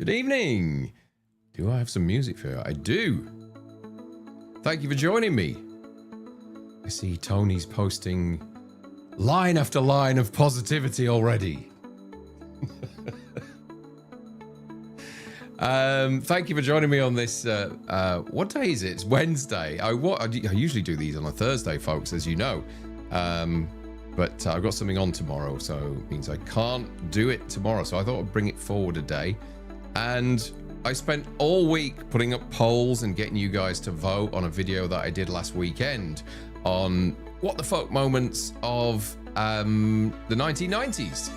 Good evening. Do I have some music for you? I do. Thank you for joining me. I see Tony's posting line after line of positivity already. Thank you for joining me on this. What day is it? It's Wednesday. I usually do these on a Thursday, folks, as you know. But I've got something on tomorrow, so it means I can't do it tomorrow. So I thought I'd bring it forward a day. And I spent all week putting up polls and getting you guys to vote on a video that I did last weekend on what the fuck moments of the 1990s.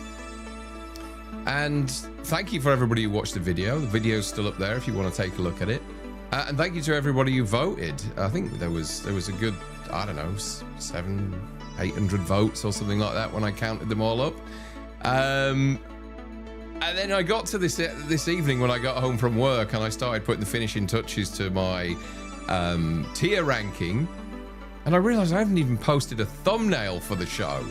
And thank you for everybody who watched the video. The video's still up there if you want to take a look at it. And thank you to everybody who voted. I think there was a good, I don't know, 700-800 votes or something like that when I counted them all up. And then I got to this evening when I got home from work and I started putting the finishing touches to my tier ranking. And I realized I haven't even posted a thumbnail for the show.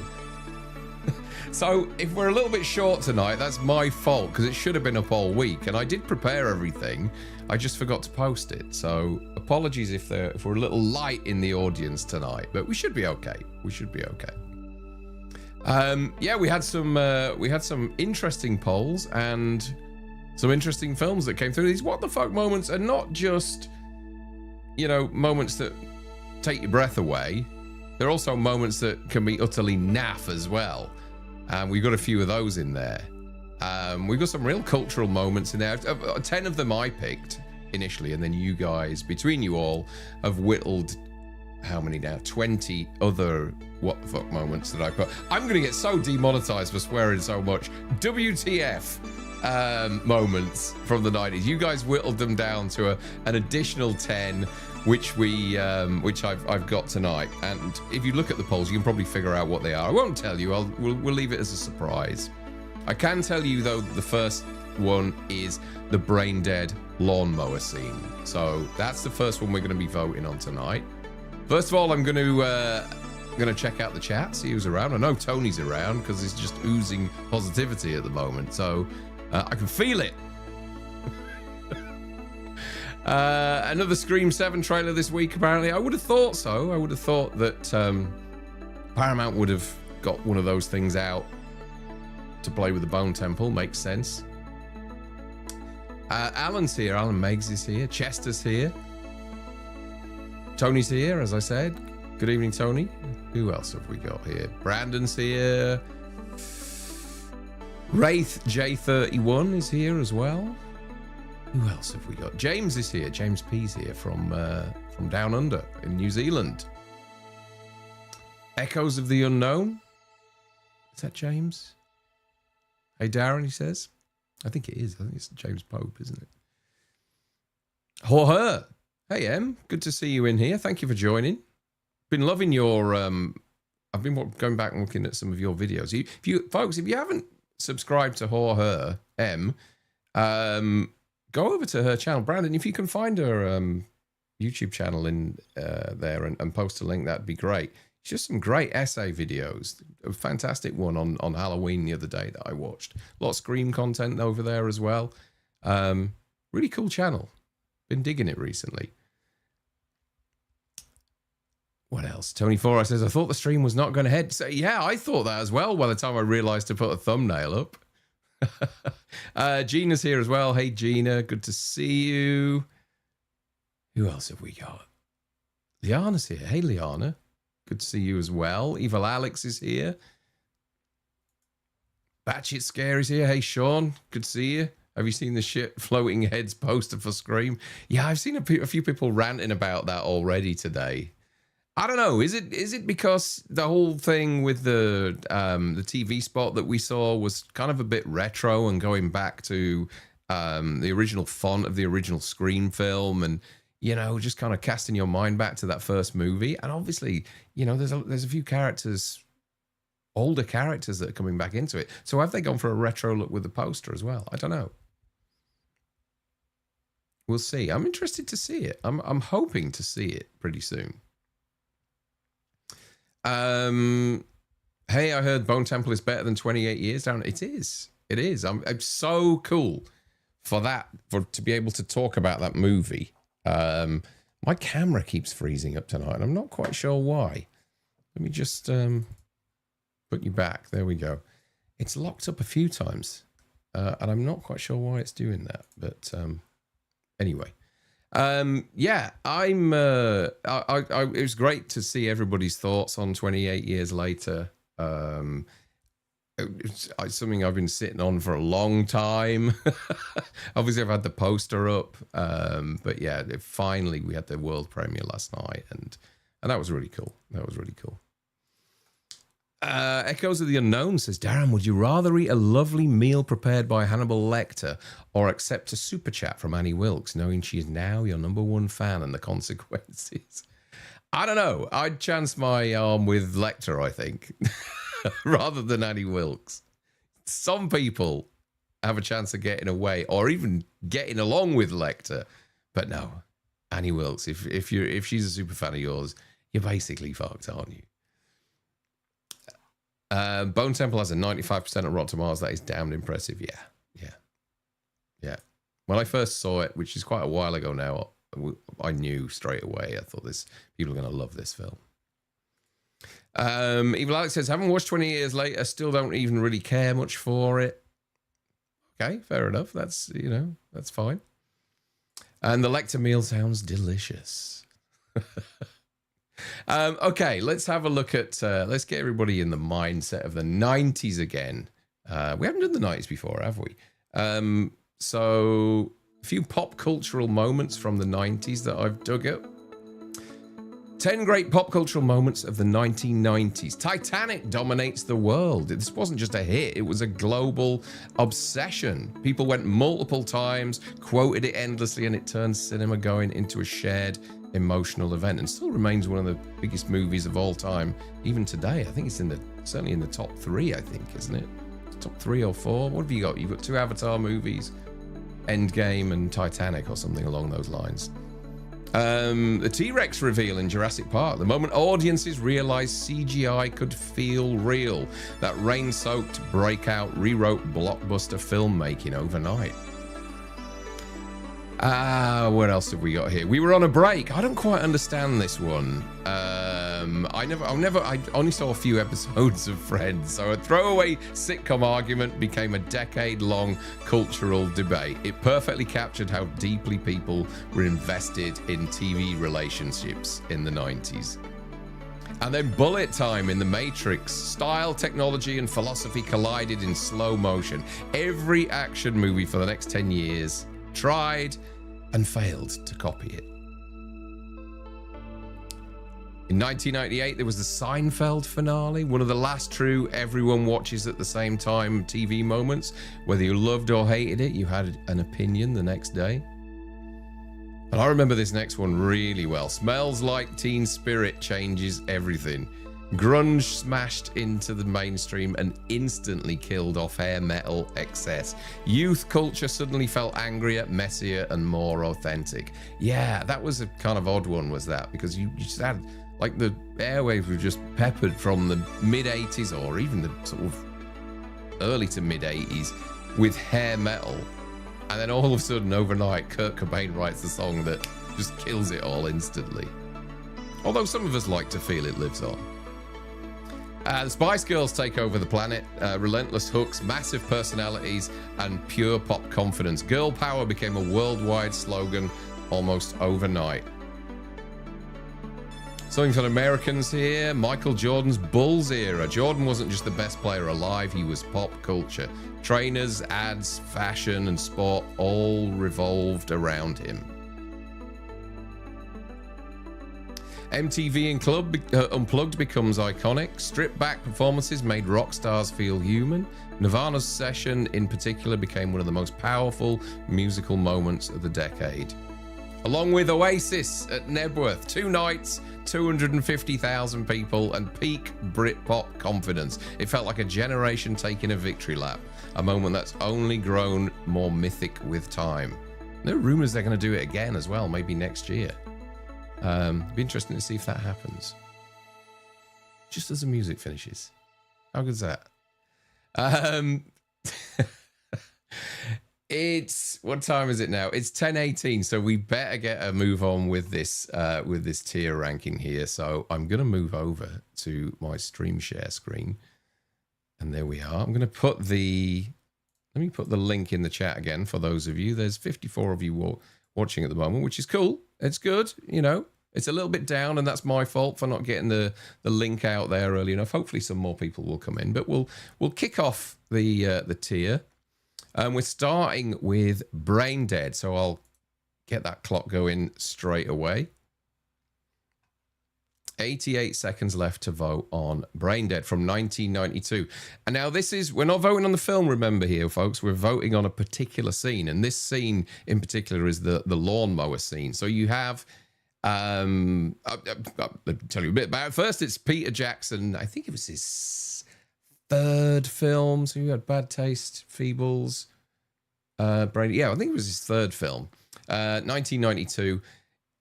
So if we're a little bit short tonight, that's my fault because it should have been up all week. And I did prepare everything. I just forgot to post it. So apologies if we're a little light in the audience tonight, but we should be okay. We should be okay. Yeah, we had some interesting polls and some interesting films that came through. These what the fuck moments are not just, you know, moments that take your breath away. They're also moments that can be utterly naff as well. And we've got a few of those in there. We've got some real cultural moments in there. 10 of them I picked initially, and then you guys, between you all, have whittled, how many now? 20 other what the fuck moments that I put. I'm going to get so demonetized for swearing so much. WTF moments from the 90s. You guys whittled them down to an additional 10, which I've got tonight. And if you look at the polls, you can probably figure out what they are. I won't tell you. We'll leave it as a surprise. I can tell you though, the first one is the brain dead lawnmower scene. So that's the first one we're going to be voting on tonight. First of all, I'm going to check out the chat, see who's around. I know Tony's around because he's just oozing positivity at the moment. So I can feel it. Another Scream 7 trailer this week, apparently. I would have thought so. I would have thought that Paramount would have got one of those things out to play with the Bone Temple. Makes sense. Alan's here. Alan Meggs is here. Chester's here. Tony's here, as I said. Good evening, Tony. Who else have we got here? Brandon's here. Wraith J31 is here as well. Who else have we got? James is here. James P's here from Down Under in New Zealand. Echoes of the Unknown. Is that James? Hey, Darren, he says. I think it is. I think it's James Pope, isn't it? Horror. Hey, Em. Good to see you in here. Thank you for joining. Been loving your... I've been going back and looking at some of your videos. Folks, if you haven't subscribed to Horror M, go over to her channel. Brandon, if you can find her YouTube channel in there and post a link, that'd be great. It's just some great essay videos. A fantastic one on Halloween the other day that I watched. A lot of Scream content over there as well. Really cool channel. Been digging it recently. What else? Tony Fora says, I thought the stream was not going ahead. So, yeah, I thought that as well by the time I realized to put a thumbnail up. Gina's here as well. Hey, Gina. Good to see you. Who else have we got? Liana's here. Hey, Liana. Good to see you as well. Evil Alex is here. Batshit Scary's here. Hey, Sean. Good to see you. Have you seen the shit floating heads poster for Scream? Yeah, I've seen a few people ranting about that already today. I don't know. Is it because the whole thing with the TV spot that we saw was kind of a bit retro and going back to the original font of the original Scream film, and you know, just kind of casting your mind back to that first movie? And obviously, you know, there's a few characters, older characters that are coming back into it. So have they gone for a retro look with the poster as well? I don't know. We'll see. I'm interested to see it. I'm hoping to see it pretty soon. Hey, I heard Bone Temple is better than 28 Years Down. It is. I'm so cool to be able to talk about that movie. My camera keeps freezing up tonight, and I'm not quite sure why. Let me just put you back. There we go. It's locked up a few times, and I'm not quite sure why it's doing that. But anyway, yeah, it was great to see everybody's thoughts on 28 years later. It's something I've been sitting on for a long time. Obviously, I've had the poster up, but yeah, finally we had the world premiere last night, and that was really cool. That was really cool. Echoes of the Unknown says, Darren, would you rather eat a lovely meal prepared by Hannibal Lecter or accept a super chat from Annie Wilkes, knowing she is now your #1 fan and the consequences? I don't know. I'd chance my arm with Lecter, I think, rather than Annie Wilkes. Some people have a chance of getting away or even getting along with Lecter, but no, Annie Wilkes. If she's a super fan of yours, you're basically fucked, aren't you? Bone Temple has a 95% of Rotten Tomatoes. That is damned impressive. Yeah. When I first saw it, which is quite a while ago now, I knew straight away. I thought people are going to love this film. Evil Alex says, haven't watched 20 years later, still don't even really care much for it. Okay, fair enough. That's fine. And the Lecter meal sounds delicious. Okay, let's have a look at, let's get everybody in the mindset of the 90s again. We haven't done the 90s before, have we? So a few pop cultural moments from the 90s that I've dug up. 10 great pop cultural moments of the 1990s. Titanic dominates the world. This wasn't just a hit, it was a global obsession. People went multiple times, quoted it endlessly, and it turned cinema going into a shared emotional event and still remains one of the biggest movies of all time, even today. I think it's certainly in the top 3, I think, isn't it? Top 3 or 4? What have you got? You've got 2 Avatar movies, Endgame and Titanic or something along those lines. The T-Rex reveal in Jurassic Park, the moment audiences realized CGI could feel real. That rain-soaked breakout rewrote blockbuster filmmaking overnight. What else have we got here? We were on a break. I don't quite understand this one. I only saw a few episodes of Friends, so a throwaway sitcom argument became a decade-long cultural debate. It perfectly captured how deeply people were invested in TV relationships in the 90s. And then bullet time in The Matrix. Style, technology, and philosophy collided in slow motion. Every action movie for the next 10 years tried and failed to copy it. In 1998, there was the Seinfeld finale, one of the last true everyone watches at the same time TV moments. Whether you loved or hated it, you had an opinion the next day. And I remember this next one really well. Smells Like Teen Spirit changes everything. Grunge smashed into the mainstream and instantly killed off hair metal excess. Youth culture suddenly felt angrier, messier, and more authentic. Yeah, that was a kind of odd one, was that? Because you just had, like, the airwaves were just peppered from the mid-80s or even the sort of early to mid-80s with hair metal. And then all of a sudden, overnight, Kurt Cobain writes a song that just kills it all instantly. Although some of us like to feel it lives on. The Spice Girls take over the planet. Relentless hooks, massive personalities, and pure pop confidence. Girl power became a worldwide slogan almost overnight. Something for the Americans here. Michael Jordan's Bulls era. Jordan wasn't just the best player alive, he was pop culture. Trainers, ads, fashion, and sport all revolved around him. MTV Unplugged becomes iconic. Stripped back performances made rock stars feel human. Nirvana's Session in particular became one of the most powerful musical moments of the decade. Along with Oasis at Nebworth, 2 nights, 250,000 people, and peak Britpop confidence. It felt like a generation taking a victory lap, a moment that's only grown more mythic with time. There are rumors they're going to do it again as well, maybe next year. Be interesting to see if that happens. Just as the music finishes. How good's that? It's what time is it now? It's 10:18, so we better get a move on with this tier ranking here. So I'm gonna move over to my stream share screen, and there we are. I'm gonna put let me put the link in the chat again for those of you. There's 54 of you watching at the moment, which is cool. It's good, you know. It's a little bit down, and that's my fault for not getting the link out there early enough. Hopefully, some more people will come in, but we'll kick off the tier. We're starting with Brain Dead, so I'll get that clock going straight away. 88 seconds left to vote on Brain Dead from 1992. And now we're not voting on the film, remember here, folks. We're voting on a particular scene, and this scene in particular is the lawnmower scene. So you have, I'll tell you a bit about it. First, it's Peter Jackson. I think it was his third film. So you had Bad Taste, Feebles, Brain. Yeah, I think it was his third film. 1992.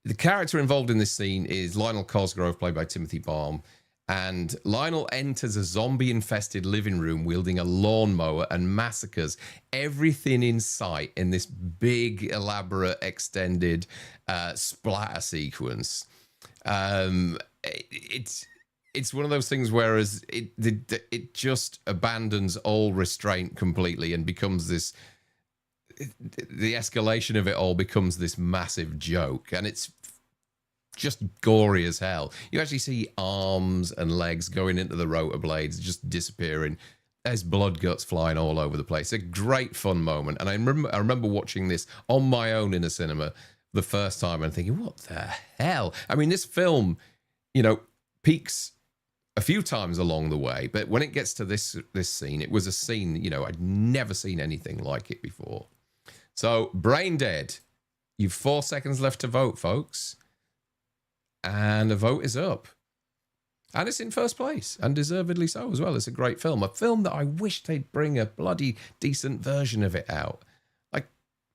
The character involved in this scene is Lionel Cosgrove, played by Timothy Balm. And Lionel enters a zombie-infested living room wielding a lawnmower and massacres everything in sight in this big, elaborate, extended splatter sequence. It's one of those things whereas it just abandons all restraint completely and becomes this... The escalation of it all becomes this massive joke, and it's just gory as hell. You actually see arms and legs going into the rotor blades, just disappearing. There's blood guts flying all over the place. A great fun moment, and I remember watching this on my own in a cinema the first time and thinking, what the hell? I mean, this film, you know, peaks a few times along the way, but when it gets to this scene, it was a scene, you know, I'd never seen anything like it before. So, Brain Dead, you've 4 seconds left to vote, folks. And the vote is up. And it's in first place, and deservedly so as well. It's a great film. A film that I wish they'd bring a bloody decent version of it out. Like,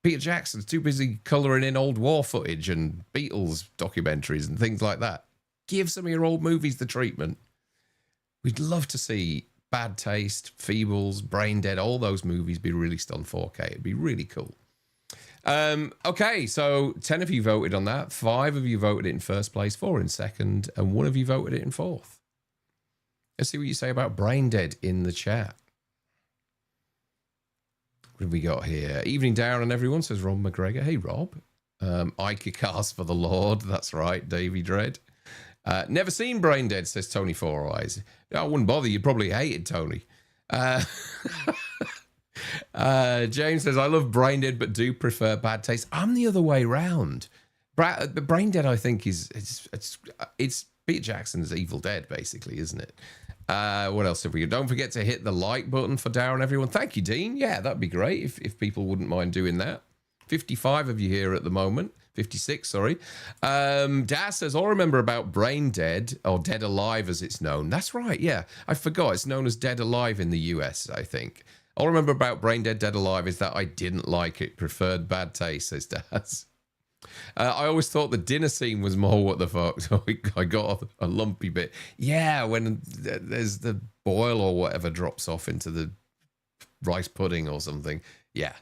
Peter Jackson's too busy colouring in old war footage and Beatles documentaries and things like that. Give some of your old movies the treatment. We'd love to see Bad Taste, Feebles, Brain Dead, all those movies be released on 4K. It'd be really cool. Okay, so 10 of you voted on that. 5 of you voted it in first place, 4 in second, and 1 of you voted it in fourth. Let's see what you say about Brain Dead in the chat. What have we got here? Evening down and everyone, says Rob McGregor. Hey, Rob. I kick ass for the Lord. That's right, Davey Dread. Never seen Brain Dead, says Tony Four Eyes. I wouldn't bother. You probably hated Tony. James says, I love Brain Dead, but do prefer Bad Taste. I'm the other way round. Brain Dead, I think, it's Peter Jackson's Evil Dead, basically, isn't it? What else have we got? Don't forget to hit the like button for Darren, everyone. Thank you, Dean. Yeah, that'd be great if people wouldn't mind doing that. 55 of you here at the moment. 56, sorry. Daz says, all I remember about Brain Dead, or Dead Alive as it's known. That's right, yeah. I forgot. It's known as Dead Alive in the US, I think. All I remember about Brain Dead, Dead Alive is that I didn't like it. Preferred Bad Taste, says Daz. I always thought the dinner scene was more what the fuck. So I got a lumpy bit. Yeah, when there's the boil or whatever drops off into the rice pudding or something. Yeah.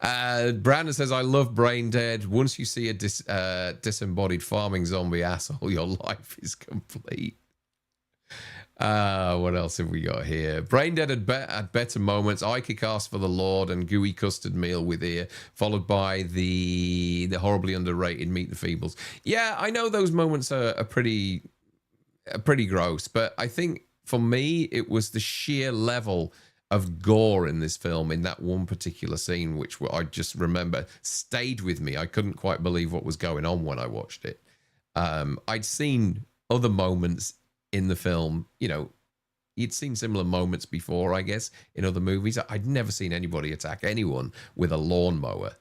Brandon says, I love Brain Dead. Once you see a disembodied farming zombie asshole, your life is complete. What else have we got here? Brain Dead had better moments. I kick ass for the Lord and gooey custard meal with ear, followed by the horribly underrated Meet the Feebles. Yeah, I know those moments are pretty gross, but I think for me it was the sheer level of gore in this film in that one particular scene, which I just remember stayed with me. I couldn't quite believe what was going on when I watched it. I'd seen other moments in the film, you know, you'd seen similar moments before, I guess, in other movies. I'd never seen anybody attack anyone with a lawnmower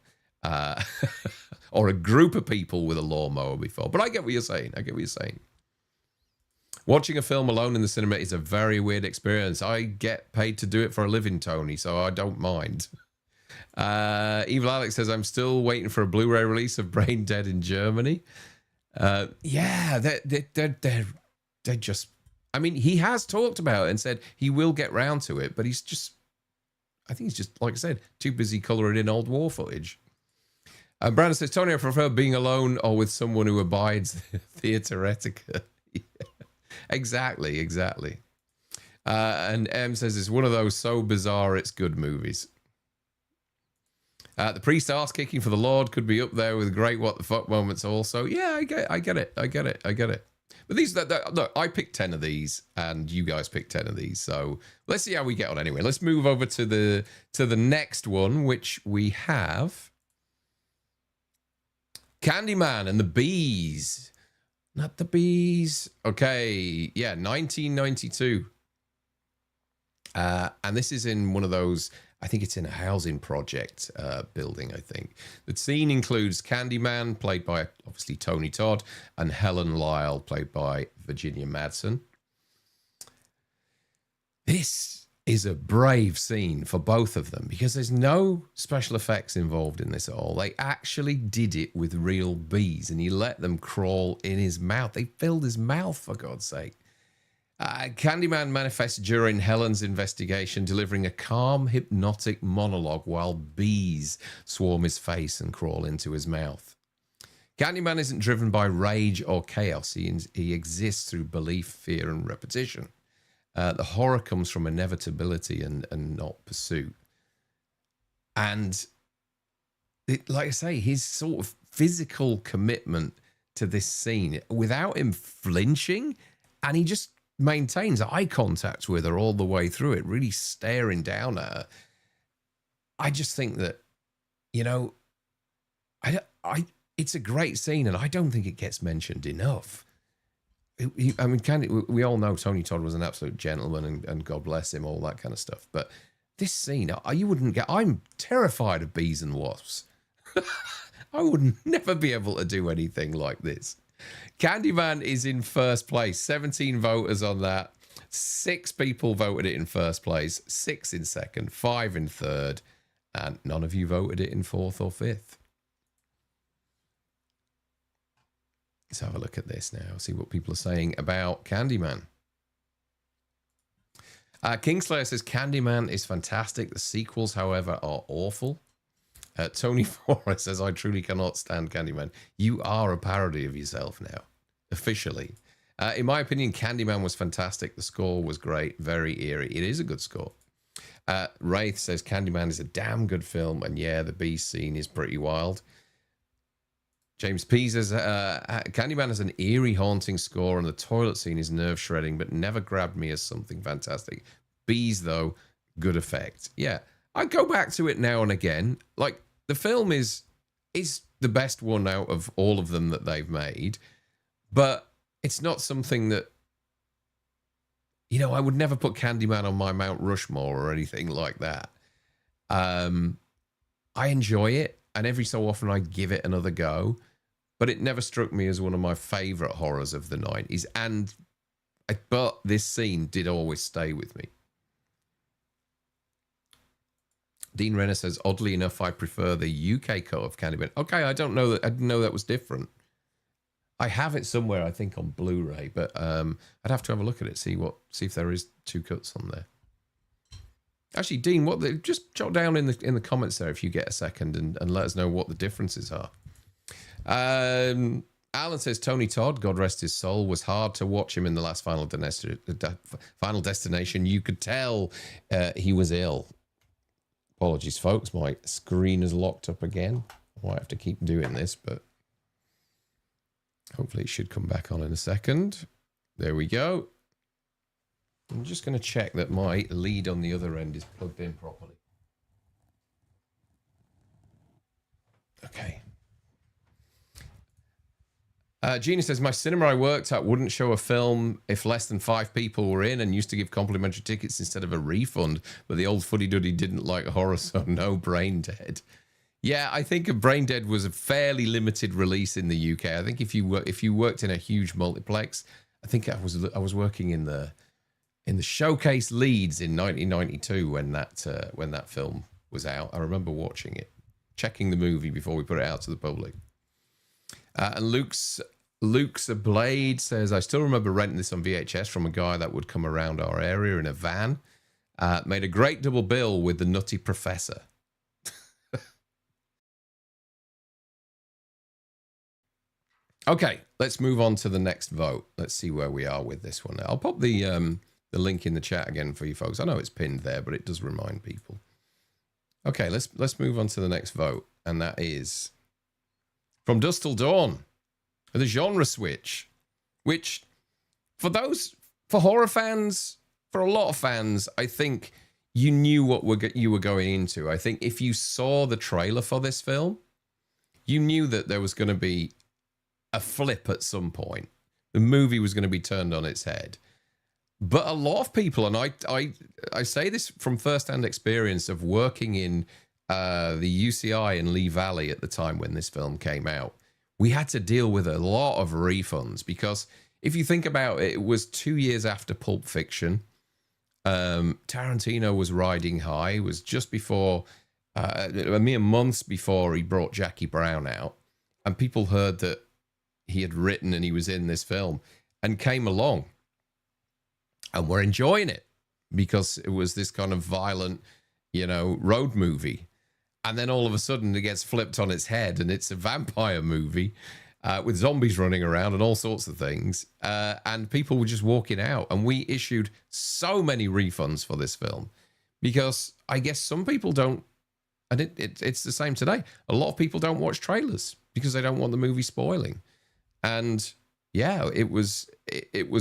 or a group of people with a lawnmower before. But I get what you're saying. Watching a film alone in the cinema is a very weird experience. I get paid to do it for a living, Tony, so I don't mind. Evil Alex says, I'm still waiting for a Blu-ray release of Brain Dead in Germany. Yeah, they're just... I mean, he has talked about it and said he will get round to it, but he's just... I think he's just, like I said, too busy colouring in old war footage. Brandon says, Tony, I prefer being alone or with someone who abides theatre etiquette. Yeah. Exactly. And M says, it's one of those so bizarre it's good movies. The priest ass kicking for the Lord could be up there with great what the fuck moments also. Yeah, I get it. But these, look, I picked 10 of these, and you guys picked 10 of these. So let's see how we get on anyway. Let's move over to the next one, which we have Candyman and the Bees. Not the Bees. Okay, yeah, 1992. And this is in one of those, I think it's in a housing project building, I think. The scene includes Candyman, played by, obviously, Tony Todd, and Helen Lyle, played by Virginia Madsen. This is a brave scene for both of them because there's no special effects involved in this at all. They actually did it with real bees, and he let them crawl in his mouth. They filled his mouth, for God's sake. Candyman manifests during Helen's investigation, delivering a calm, hypnotic monologue while bees swarm his face and crawl into his mouth. Candyman isn't driven by rage or chaos. He exists through belief, fear, and repetition. The horror comes from inevitability and not pursuit. And like I say, his sort of physical commitment to this scene without him flinching, and he just maintains eye contact with her all the way through it, really staring down at her. I just think that, it's a great scene, and I don't think it gets mentioned enough. We all know Tony Todd was an absolute gentleman, and God bless him, all that kind of stuff. But this scene, I'm terrified of bees and wasps. I would never be able to do anything like this. Candyman is in first place. 17 voters on that. 6 people voted it in first place. 6 in second. 5 in third. And none of you voted it in fourth or fifth. Let's have a look at this now. See what people are saying about Candyman. Kingslayer says Candyman is fantastic. The sequels, however, are awful. Tony Forrest says, I truly cannot stand Candyman. You are a parody of yourself now, officially. In my opinion, Candyman was fantastic. The score was great, very eerie. It is a good score. Wraith says Candyman is a damn good film, and yeah, the beast scene is pretty wild. James P says Candyman has an eerie, haunting score, and the toilet scene is nerve-shredding, but never grabbed me as something fantastic. Bees, though, good effect. Yeah, I go back to it now and again. Like, the film is the best one out of all of them that they've made, but it's not something that, I would never put Candyman on my Mount Rushmore or anything like that. I enjoy it, and every so often I give it another go, but it never struck me as one of my favourite horrors of the 90s. But this scene did always stay with me. Dean Renner says, oddly enough, I prefer the UK cut of Candyman. Okay, I didn't know that was different. I have it somewhere, I think, on Blu-ray, but I'd have to have a look at it, see if there is 2 cuts on there. Actually, Dean, just jot down in the comments there if you get a second, and let us know what the differences are. Alan says Tony Todd, God rest his soul, was hard to watch him in the last Final Destination. You could tell he was ill. Apologies, folks. My screen is locked up again. I might have to keep doing this, but hopefully it should come back on in a second. There we go. I'm just going to check that my lead on the other end is plugged in properly. Okay. Gina says, my cinema I worked at wouldn't show a film if less than 5 people were in, and used to give complimentary tickets instead of a refund, but the old fuddy-duddy didn't like horror, so no. Brain Dead. Yeah, I think Brain Dead was a fairly limited release in the UK. I think if you worked in a huge multiplex, I think I was working in the Showcase Leeds in 1992 when that film was out. I remember watching it, checking the movie before we put it out to the public. And Luke's a Blade says, I still remember renting this on VHS from a guy that would come around our area in a van. made a great double bill with The Nutty Professor. Okay, let's move on to the next vote. Let's see where we are with this one. I'll pop the link in the chat again for you folks. I know it's pinned there, but it does remind people. Okay, let's move on to the next vote, and that is From Dusk Till Dawn, the genre switch, which for horror fans, for a lot of fans, I think you knew what you were going into. I think if you saw the trailer for this film, you knew that there was going to be a flip at some point. The movie was going to be turned on its head. But a lot of people, and I say this from first-hand experience of working in the UCI in Lee Valley at the time when this film came out, we had to deal with a lot of refunds because if you think about it, it was 2 years after Pulp Fiction. Tarantino was riding high. It was just before, a mere months before he brought Jackie Brown out, and people heard that he had written and he was in this film and came along and were enjoying it because it was this kind of violent, road movie. And then all of a sudden it gets flipped on its head and it's a vampire movie with zombies running around and all sorts of things. And people were just walking out, and we issued so many refunds for this film because I guess some people don't, and it's the same today. A lot of people don't watch trailers because they don't want the movie spoiling. And yeah, it was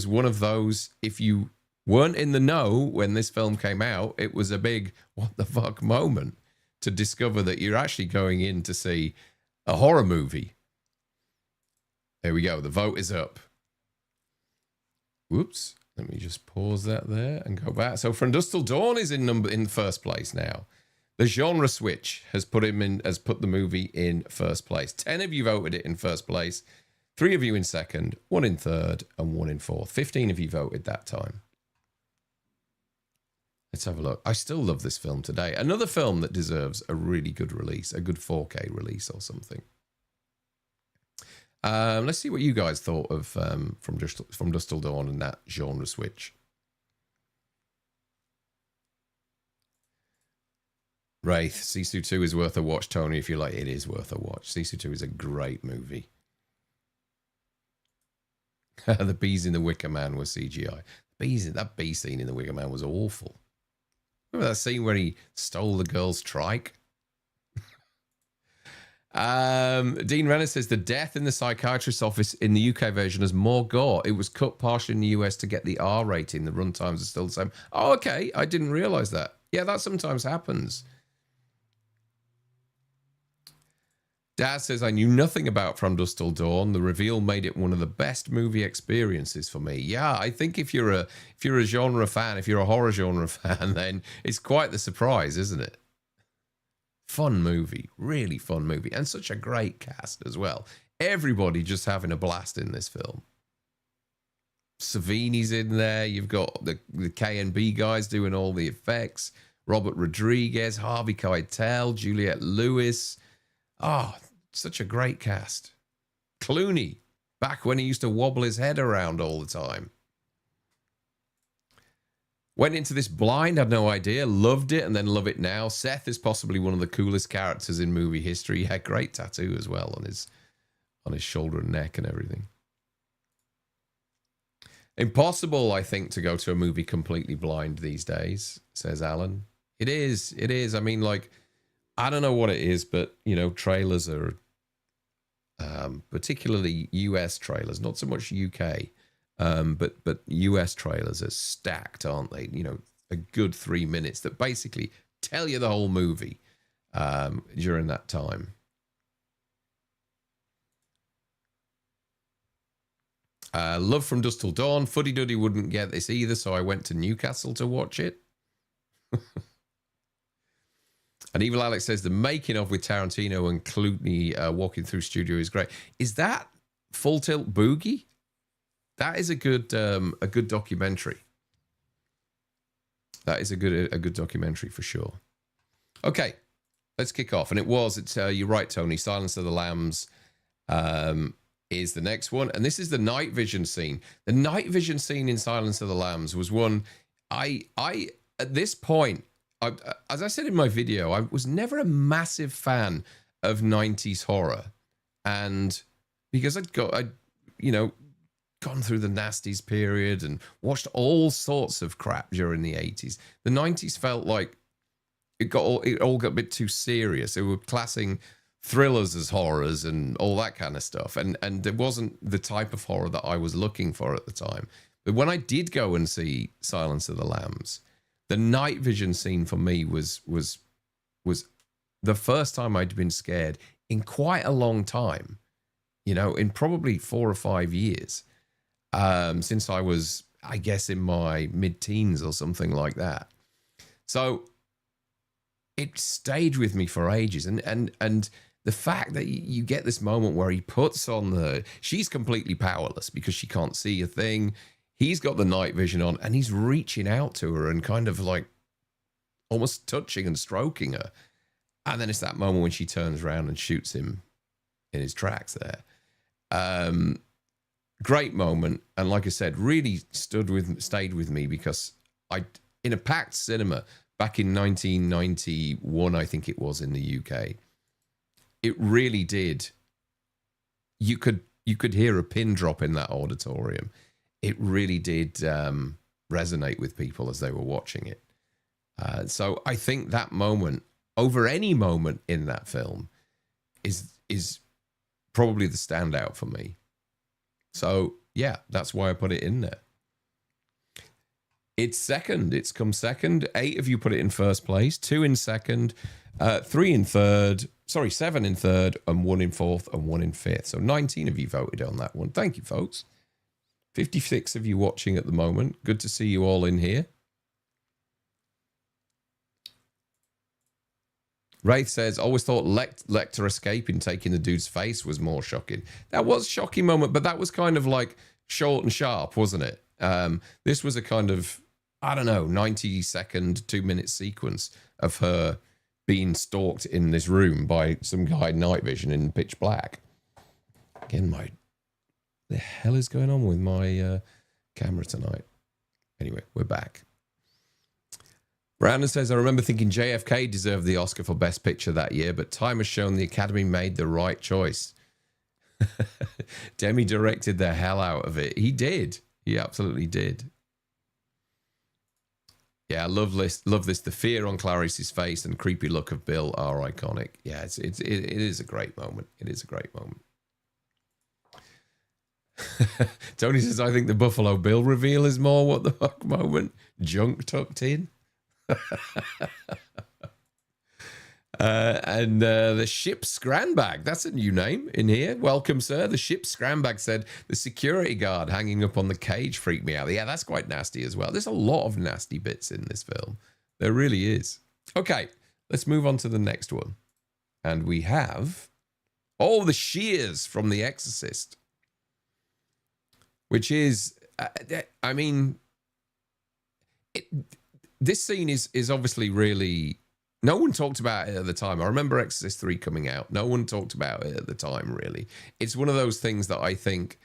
one of those, if you weren't in the know when this film came out, it was a big what the fuck moment to discover that you're actually going in to see a horror movie. There we go. The vote is up. Whoops. Let me just pause that there and go back. So From Dusk Till Dawn is in first place now. The genre switch has put the movie in first place. 10 of you voted it in first place. 3 of you in second, 1 in third, and 1 in fourth. 15 of you voted that time. Let's have a look. I still love this film today. Another film that deserves a really good release, a good 4K release or something. Let's see what you guys thought of From Dusk Till Dawn and that genre switch. Wraith, Sisu 2 is worth a watch, Tony, if you like. It is worth a watch. Sisu 2 is a great movie. The bees in the Wicker Man were CGI. That bee scene in the Wicker Man was awful. Remember that scene where he stole the girl's trike? Dean Renner says the death in the psychiatrist's office in the UK version has more gore. It was cut partially in the US to get the R rating. The run times are still the same. Oh, okay. I didn't realize that. Yeah, that sometimes happens. Dad says, I knew nothing about From Dusk Till Dawn. The reveal made it one of the best movie experiences for me. Yeah, I think if you're a genre fan, if you're a horror genre fan, then it's quite the surprise, isn't it? Fun movie, really fun movie, and such a great cast as well. Everybody just having a blast in this film. Savini's in there. You've got the K&B guys doing all the effects. Robert Rodriguez, Harvey Keitel, Juliette Lewis. Oh, such a great cast. Clooney, back when he used to wobble his head around all the time. Went into this blind, had no idea, loved it, and then love it now. Seth is possibly one of the coolest characters in movie history. He had great tattoo as well on his shoulder and neck and everything. Impossible, I think, to go to a movie completely blind these days, says Alan. It is. I mean, like, I don't know what it is, but, trailers are, particularly US trailers, not so much UK, but US trailers are stacked, aren't they? A good 3 minutes that basically tell you the whole movie during that time. Love From Dusk Till Dawn. Fuddy Duddy wouldn't get this either, so I went to Newcastle to watch it. And Evil Alex says the making of with Tarantino and Clooney walking through studio is great. Is that Full Tilt Boogie? That is a good documentary. That is a good documentary for sure. Okay, let's kick off. And it's you're right, Tony. Silence of the Lambs is the next one, and this is the night vision scene. The night vision scene in Silence of the Lambs was one I at this point, as I said in my video, I was never a massive fan of 90s horror. And because I'd you know, gone through the nasties period and watched all sorts of crap during the 80s, the 90s felt like it all got a bit too serious. They were classing thrillers as horrors and all that kind of stuff. And it wasn't the type of horror that I was looking for at the time. But when I did go and see Silence of the Lambs, the night vision scene for me was the first time I'd been scared in quite a long time, you know, in probably 4 or 5 years, since I was, I guess, in my mid-teens or something like that. So it stayed with me for ages. And the fact that you get this moment where he puts on she's completely powerless because she can't see a thing. He's got the night vision on and he's reaching out to her and kind of like almost touching and stroking her. And then it's that moment when she turns around and shoots him in his tracks there. Great moment. And like I said, really stayed with me because in a packed cinema back in 1991, I think it was, in the UK, it really did. You could hear a pin drop in that auditorium. It really did resonate with people as they were watching it. So I think that moment, over any moment in that film, is probably the standout for me. So yeah, that's why I put it in there. It's second. It's come second. 8 of you put it in first place, 2 in second, 3 in third. Sorry, 7 in third, and 1 in fourth, and 1 in fifth. So 19 of you voted on that one. Thank you, folks. 56 of you watching at the moment. Good to see you all in here. Wraith says, always thought Lecter escaping, taking the dude's face was more shocking. That was a shocking moment, but that was kind of like short and sharp, wasn't it? This was a kind of, I don't know, 90-second, 2-minute sequence of her being stalked in this room by some guy night vision in pitch black. Again, the hell is going on with my camera tonight? Anyway, we're back. Brandon says, I remember thinking JFK deserved the Oscar for Best Picture that year, but time has shown the Academy made the right choice. Demi directed the hell out of it. He did. He absolutely did. Yeah, I love this. The fear on Clarice's face and creepy look of Bill are iconic. Yeah, it is a great moment. It is a great moment. Tony says, I think the Buffalo Bill reveal is more what the fuck moment. Junk tucked in. And the ship Scranbag, that's a new name in here. Welcome, sir. The ship Scranbag said the security guard hanging up on the cage freaked me out. Yeah, that's quite nasty as well. There's a lot of nasty bits in this film. There really is. Okay, let's move on to the next one. And we have the shears from The Exorcist, which is, I mean, this scene is obviously really, no one talked about it at the time. I remember Exorcist 3 coming out. No one talked about it at the time, really. It's one of those things that I think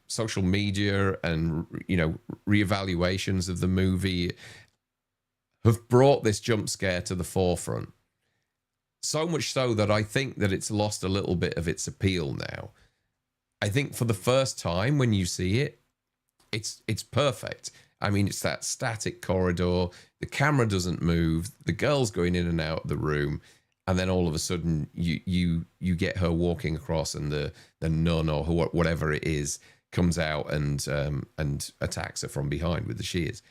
social media and, you know, reevaluations of the movie have brought this jump scare to the forefront. So much so that I think that it's lost a little bit of its appeal now. I think for the first time when you see it, it's perfect. I mean, it's that static corridor. The camera doesn't move. The girl's going in and out of the room, and then all of a sudden, you get her walking across, and the nun or whatever it is comes out and attacks her from behind with the shears.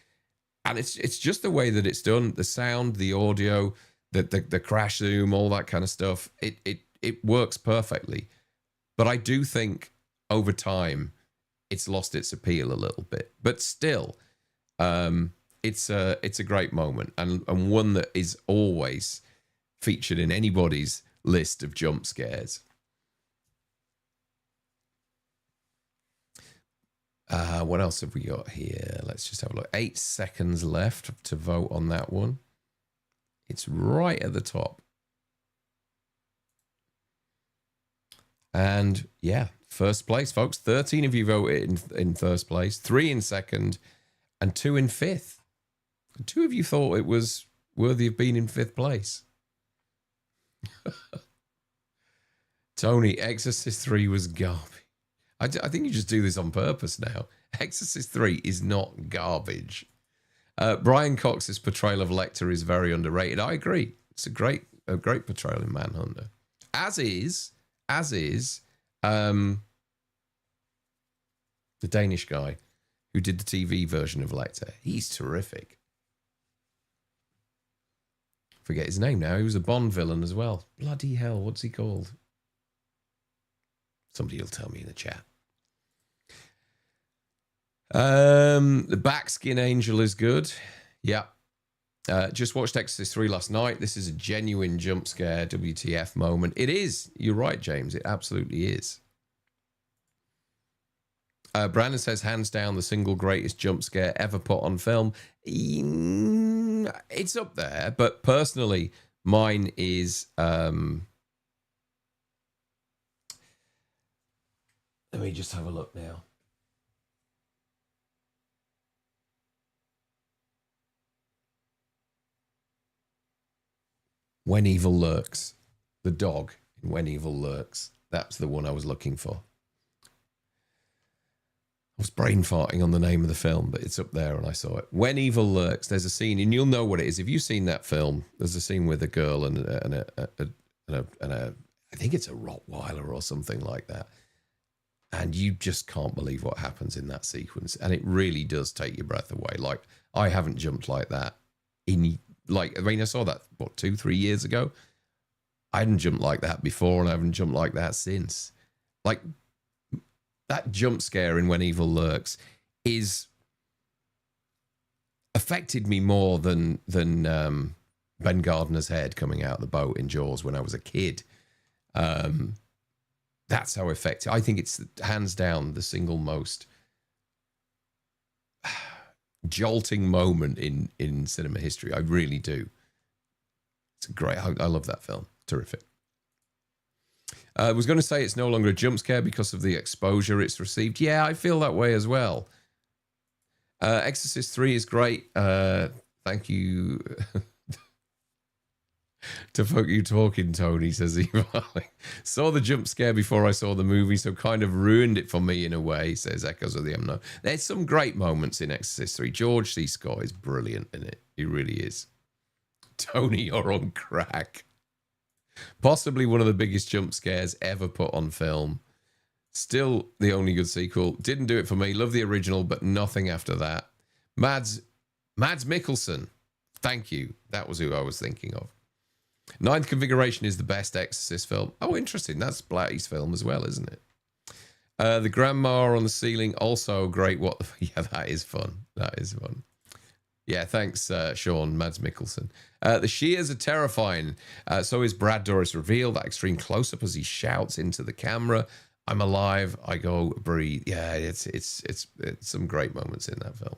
And it's just the way that it's done. The sound, the audio, the crash zoom, all that kind of stuff. It works perfectly. But I do think over time, it's lost its appeal a little bit. But still, it's a great moment, and one that is always featured in anybody's list of jump scares. What else have we got here? Let's just have a look. 8 seconds left to vote on that one. It's right at the top. And yeah, first place, folks. 13 of you voted in first place, 3 in second, and 2 in fifth. Two of you thought it was worthy of being in 5th place. Tony, Exorcist 3 was garbage. I think you just do this on purpose now. Exorcist 3 is not garbage. Brian Cox's portrayal of Lecter is very underrated. I agree. It's a great portrayal in Manhunter. As is the Danish guy who did the TV version of Lecter. He's terrific. Forget his name now. He was a Bond villain as well. Bloody hell, what's he called? Somebody will tell me in the chat. The Backskin Angel is good. Yeah. Just watched Exorcist 3 last night. This is a genuine jump scare WTF moment. It is. You're right, James. It absolutely is. Brandon says, hands down, the single greatest jump scare ever put on film. It's up there, but personally, mine is... let me just have a look now. When Evil Lurks. The dog in When Evil Lurks. That's the one I was looking for. I was brain farting on the name of the film, but it's up there and I saw it. When Evil Lurks, there's a scene, and you'll know what it is. If you've seen that film, there's a scene with a girl and a I think it's a Rottweiler or something like that. And you just can't believe what happens in that sequence. And it really does take your breath away. Like, I haven't jumped like that in... Like, I mean, I saw that, 2-3 years ago? I hadn't jumped like that before, and I haven't jumped like that since. Like, that jump scare in When Evil Lurks is affected me more than Ben Gardner's head coming out of the boat in Jaws when I was a kid. That's how effective. I think it's hands down the single most jolting moment in cinema history. I really do. It's great. I love that film. Terrific. I was going to say it's no longer a jump scare because of the exposure it's received. Yeah, I feel that way as well. Exorcist 3 is great. Thank you to fuck you talking, Tony, says Eva. Saw the jump scare before I saw the movie, so kind of ruined it for me in a way, says Echoes of the Unknown. There's some great moments in Exorcist 3. George C. Scott is brilliant in it. He really is. Tony, you're on crack. Possibly one of the biggest jump scares ever put on film. Still the only good sequel. Didn't do it for me. Love the original, but nothing after that. Mads Mikkelsen. Thank you. That was who I was thinking of. Ninth Configuration is the best Exorcist film. Oh, interesting. That's Blatty's film as well, isn't it? The Grandma on the Ceiling, also great. Yeah, that is fun. That is fun. Yeah, thanks, Sean, Mads Mikkelsen. The shears are terrifying. So is Brad Dourif's reveal, that extreme close-up as he shouts into the camera, I'm alive, I go, breathe. Yeah, it's some great moments in that film.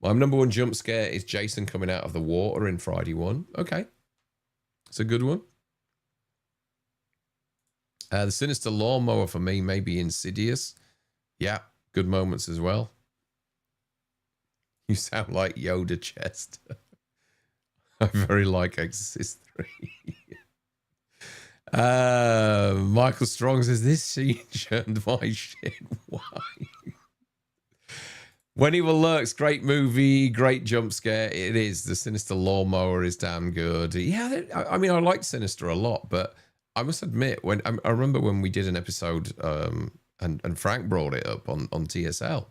My number one jump scare is Jason coming out of the water in Friday 1. Okay. It's a good one. The Sinister Lawnmower for me may be Insidious. Yeah, good moments as well. You sound like Yoda Chest. I very like Exorcist 3. Michael Strong says, this scene churned my shit. Why? When Evil Lurks, great movie, great jump scare. It is. The Sinister Lawnmower is damn good. Yeah, I mean, I like Sinister a lot, but I must admit, I remember when we did an episode, and Frank brought it up on TSL.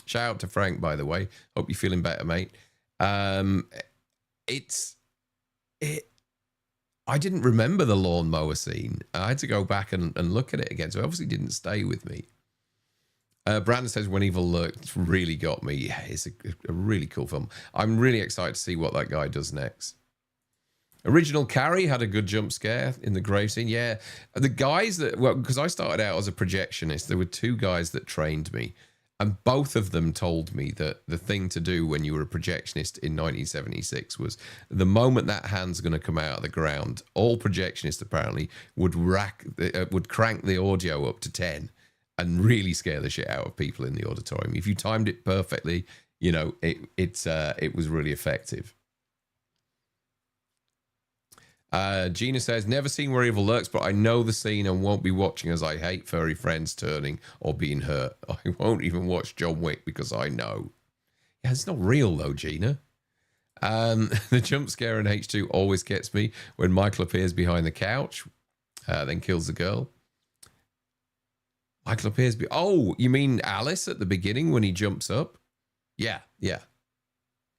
Shout out to Frank, by the way. Hope you're feeling better, mate. I didn't remember the lawnmower scene. I had to go back and look at it again, so it obviously didn't stay with me. Brandon says, When Evil Lurks really got me. Yeah, it's a really cool film. I'm really excited to see what that guy does next. Original Carrie had a good jump scare in the grave scene. Yeah, the guys that, well, because I started out as a projectionist, there were two guys that trained me, and both of them told me that the thing to do when you were a projectionist in 1976 was the moment that hand's going to come out of the ground, all projectionists apparently would crank the audio up to 10. and really scare the shit out of people in the auditorium. If you timed it perfectly, you know, it was really effective. Gina says, never seen Where Evil Lurks, but I know the scene and won't be watching as I hate furry friends turning or being hurt. I won't even watch John Wick because I know. Yeah, it's not real though, Gina. The jump scare in H2 always gets me when Michael appears behind the couch, then kills the girl. Michael appears oh, you mean Alice at the beginning when he jumps up? Yeah.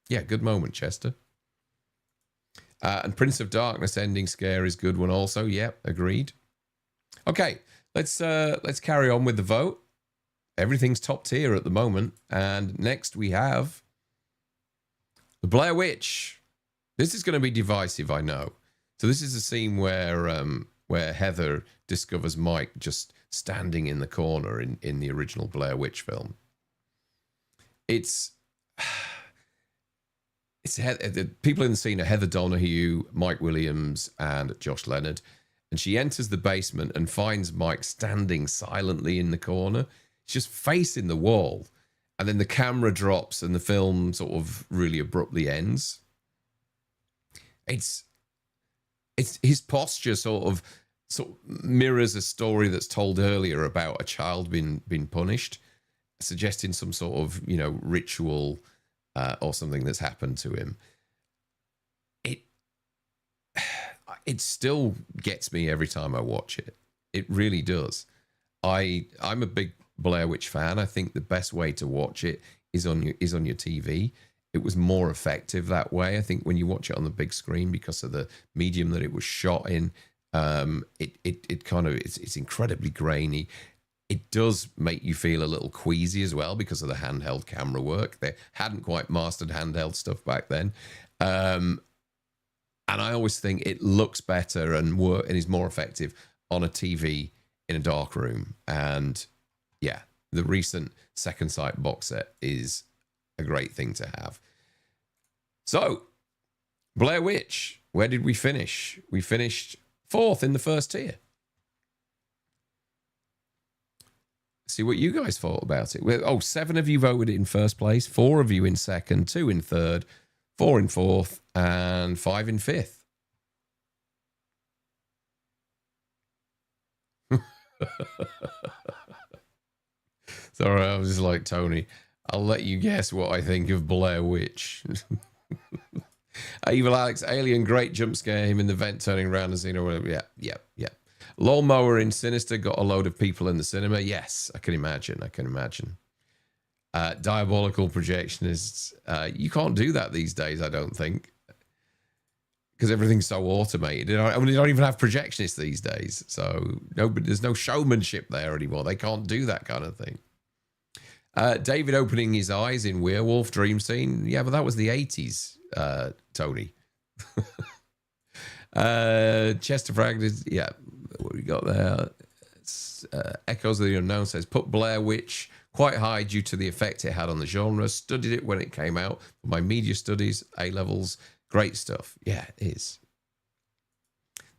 Good moment, Chester. And Prince of Darkness ending scare is good one also. Yep, agreed. Okay, let's carry on with the vote. Everything's top tier at the moment. And next we have The Blair Witch. This is going to be divisive, I know. So this is a scene where Heather discovers Mike just standing in the corner in the original Blair Witch film. It's the people in the scene are Heather Donahue, Mike Williams, and Josh Leonard. And she enters the basement and finds Mike standing silently in the corner. He's just facing the wall. And then the camera drops and the film sort of really abruptly ends. It's his posture sort of mirrors a story that's told earlier about a child being punished, suggesting some sort of, you know, ritual or something that's happened to him. It still gets me every time I watch it. It really does. I'm a big Blair Witch fan. I think the best way to watch it is on your TV. It was more effective that way. I think when you watch it on the big screen, because of the medium that it was shot in, it's incredibly grainy. It does make you feel a little queasy as well because of the handheld camera work. They hadn't quite mastered handheld stuff back then. And I always think it looks better and is more effective on a TV in a dark room. And yeah, the recent Second Sight box set is a great thing to have. So, Blair Witch, where did we finish? We finished 4th in the first tier. See what you guys thought about it. 7 of you voted in first place, 4 of you in second, 2 in third, 4 in fourth, and 5 in fifth. Sorry, I was just like, Tony, I'll let you guess what I think of Blair Witch. Evil Alex, Alien, great jump scare, him in the vent turning around and seeing or whatever. Yeah. Lawnmower in Sinister got a load of people in the cinema. Yes, I can imagine. Diabolical projectionists. You can't do that these days, I don't think, because everything's so automated. I mean, they don't even have projectionists these days, so there's no showmanship there anymore. They can't do that kind of thing. David opening his eyes in Werewolf Dream Scene. Yeah, but that was the 80s, Tony. Chester Fragment, yeah, what we got there? Echoes of the Unknown says, put Blair Witch quite high due to the effect it had on the genre. Studied it when it came out for my media studies, A-levels. Great stuff. Yeah, it is.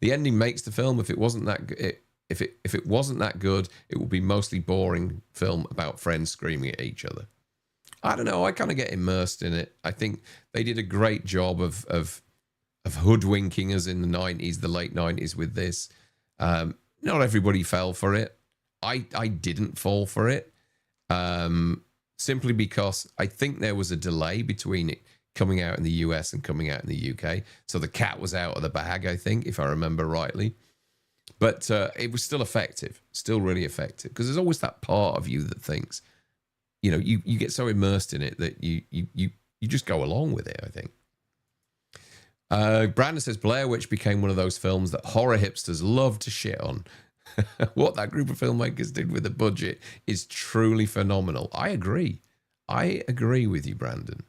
The ending makes the film. If it wasn't that good, if it wasn't that good, it would be mostly boring film about friends screaming at each other. I don't know. I kind of get immersed in it. I think they did a great job of hoodwinking us in the 90s, the late 90s with this. Not everybody fell for it. I didn't fall for it. Simply because I think there was a delay between it coming out in the US and coming out in the UK. So the cat was out of the bag, I think, if I remember rightly. But it was still effective, still really effective. Because there's always that part of you that thinks, you know, you get so immersed in it that you just go along with it, I think. Brandon says, Blair Witch became one of those films that horror hipsters love to shit on. What that group of filmmakers did with the budget is truly phenomenal. I agree. I agree with you, Brandon.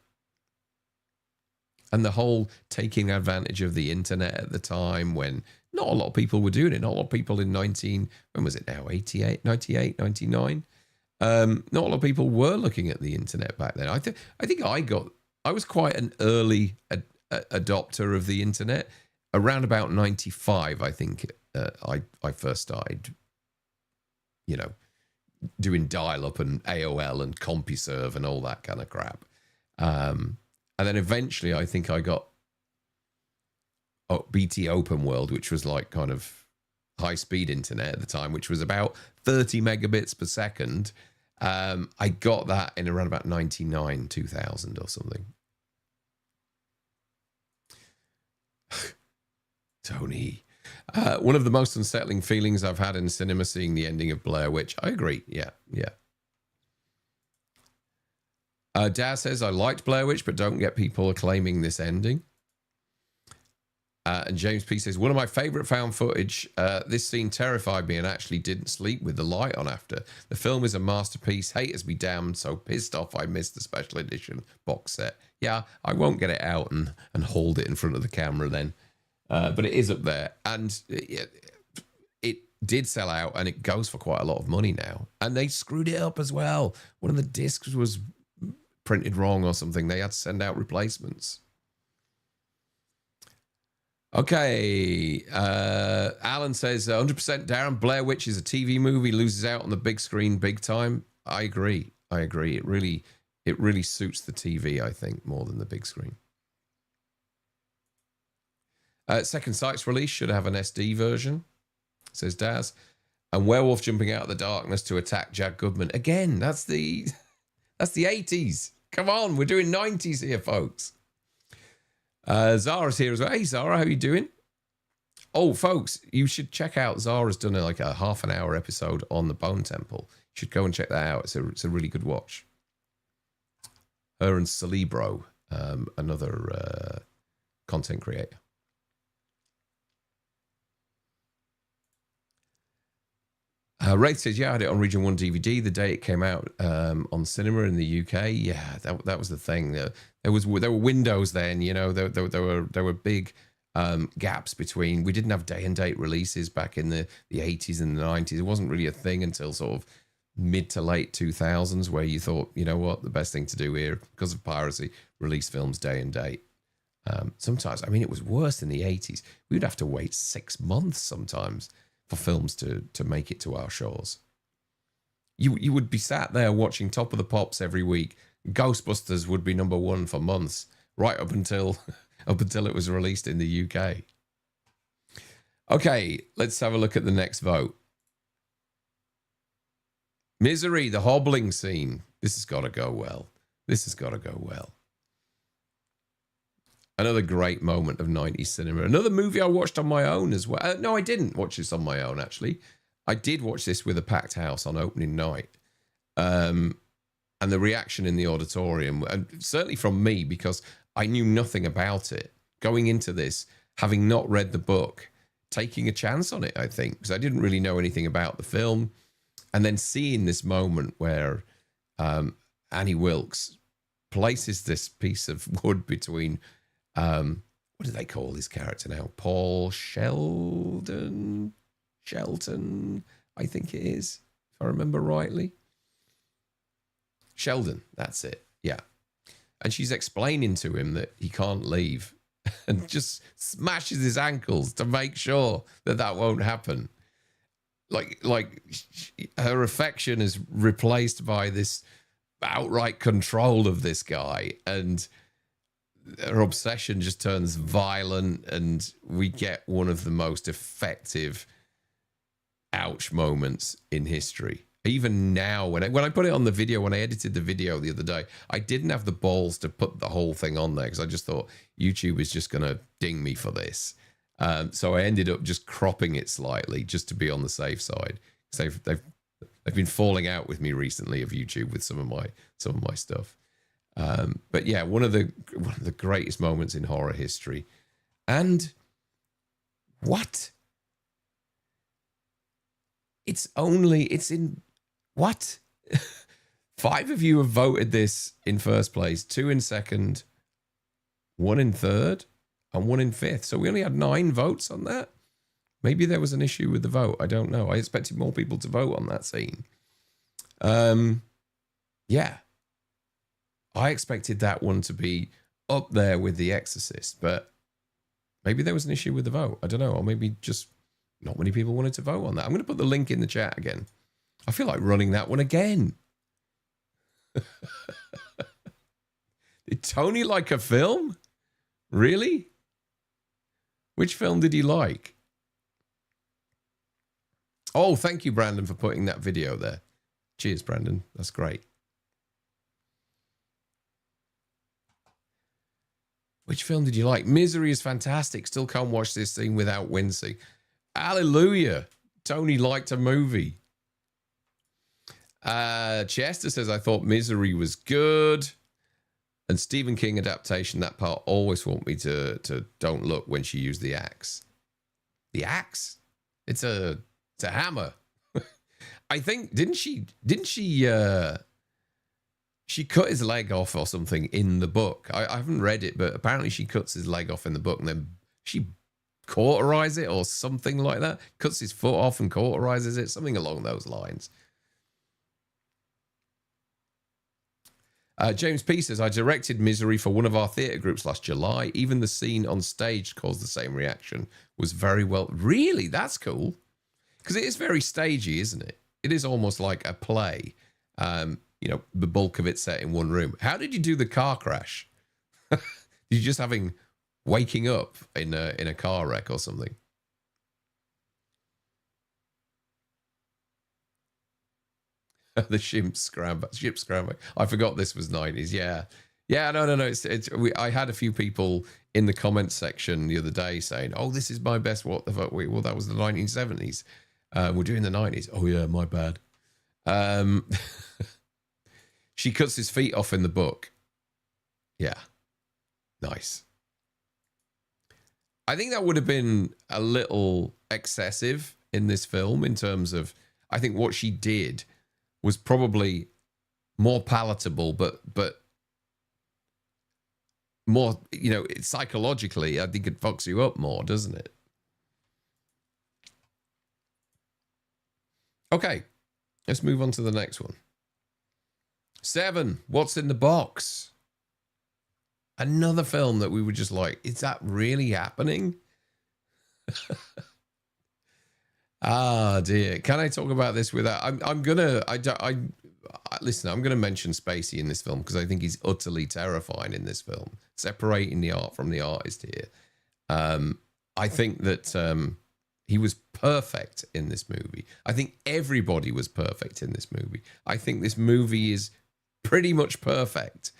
And the whole taking advantage of the internet at the time when not a lot of people were doing it. Not a lot of people in when was it now? 88, 98, 99? Not a lot of people were looking at the internet back then. I think I was quite an early adopter of the internet. Around about 95, I think I first started, you know, doing dial-up and AOL and CompuServe and all that kind of crap. And then eventually I think I got BT Open World, which was like kind of high-speed internet at the time, which was about 30 megabits per second. I got that in around about 99, 2000 or something. Tony. One of the most unsettling feelings I've had in cinema seeing the ending of Blair Witch. I agree. Yeah. Dad says, I liked Blair Witch, but don't get people acclaiming this ending. And James P says, one of my favorite found footage. This scene terrified me and actually didn't sleep with the light on after. The film is a masterpiece. Haters be damned. So pissed off I missed the special edition box set. Yeah, I won't get it out and hold it in front of the camera then. But it is up there. And it did sell out and it goes for quite a lot of money now. And they screwed it up as well. One of the discs was printed wrong or something. They had to send out replacements. Okay, Alan says 100% Darren, Blair Witch is a TV movie, loses out on the big screen big time. I agree. It really suits the TV, I think, more than the big screen. Second Sight's release should have an SD version, says Daz. And Werewolf jumping out of the darkness to attack Jack Goodman. Again, that's the 80s. Come on, we're doing 90s here, folks. Zara's here as well. Hey, Zara, how you doing? Oh, folks, you should check out. Zara's done like a half an hour episode on the Bone Temple. You should go and check that out. It's a really good watch. Her and Celebro, another content creator. Wraith says, yeah, I had it on Region 1 DVD the day it came out on cinema in the UK. Yeah, that was the thing. There were windows then, you know, there were big gaps between. We didn't have day and date releases back in the 80s and the 90s. It wasn't really a thing until sort of mid to late 2000s where you thought, you know what, the best thing to do here, because of piracy, release films day and date. Sometimes, I mean, it was worse in the 80s. We'd have to wait 6 months sometimes for films to make it to our shores. You would be sat there watching Top of the Pops every week. Ghostbusters would be number one for months, right up until it was released in the UK. Okay, let's have a look at the next vote. Misery, the hobbling scene. This has got to go well. Another great moment of 90s cinema. Another movie I watched on my own as well. No, I didn't watch this on my own, actually. I did watch this with a packed house on opening night. And the reaction in the auditorium, and certainly from me, because I knew nothing about it. Going into this, having not read the book, taking a chance on it, I think, because I didn't really know anything about the film. And then seeing this moment where Annie Wilkes places this piece of wood between... what do they call his character now? Paul Shelton, I think it is, if I remember rightly. Sheldon, that's it. Yeah. And she's explaining to him that he can't leave and just smashes his ankles to make sure that won't happen. Like her affection is replaced by this outright control of this guy, and her obsession just turns violent, and we get one of the most effective ouch moments in history. Even now, when I put it on the video, when I edited the video the other day, I didn't have the balls to put the whole thing on there because I just thought YouTube is just going to ding me for this. So I ended up just cropping it slightly just to be on the safe side. Because they've been falling out with me recently of YouTube with some of my stuff. But yeah, one of the greatest moments in horror history. And what? It's in what? 5 of you have voted this in first place, 2 in second, 1 in third, and 1 in fifth. So we only had 9 votes on that. Maybe there was an issue with the vote. I don't know. I expected more people to vote on that scene. Yeah. I expected that one to be up there with The Exorcist, but maybe there was an issue with the vote. I don't know. Or maybe just not many people wanted to vote on that. I'm going to put the link in the chat again I feel like running that one again. Did Tony like a film? Really? Which film did he like? Oh, thank you, Brandon, for putting that video there. Cheers, Brandon. That's great. Which film did you like? Misery is fantastic. Still can't watch this thing without wincing. Hallelujah. Tony liked a movie. Chester says, I thought Misery was good. And Stephen King adaptation, that part always want me to don't look when she used the axe. The axe? It's a hammer. I think she cut his leg off or something in the book. I haven't read it, but apparently she cuts his leg off in the book and then she cauterizes it or something like that. Cuts his foot off and cauterizes it, something along those lines. James P says, I directed Misery for one of our theatre groups last July. Even the scene on stage caused the same reaction. Was very well. Really? That's cool. Because it is very stagey, isn't it? It is almost like a play. You know, the bulk of it set in one room. How did you do the car crash? Did you just waking up in a car wreck or something? The ship scramble. I forgot this was 90s. Yeah. No. I had a few people in the comments section the other day saying, "Oh, this is my best." What the fuck? Well, that was the 1970s. We're doing the 90s. Oh yeah, my bad. She cuts his feet off in the book. Yeah, nice. I think that would have been a little excessive in this film in terms of. I think what she did was probably more palatable, but more, you know, psychologically, I think it fucks you up more, doesn't it? Okay, let's move on to the next one. 7, What's in the Box? Another film that we were just like, is that really happening? Ah, dear. Can I talk about this without... Listen, I'm going to mention Spacey in this film because I think he's utterly terrifying in this film. Separating the art from the artist here. I think that he was perfect in this movie. I think everybody was perfect in this movie. I think this movie is pretty much perfect.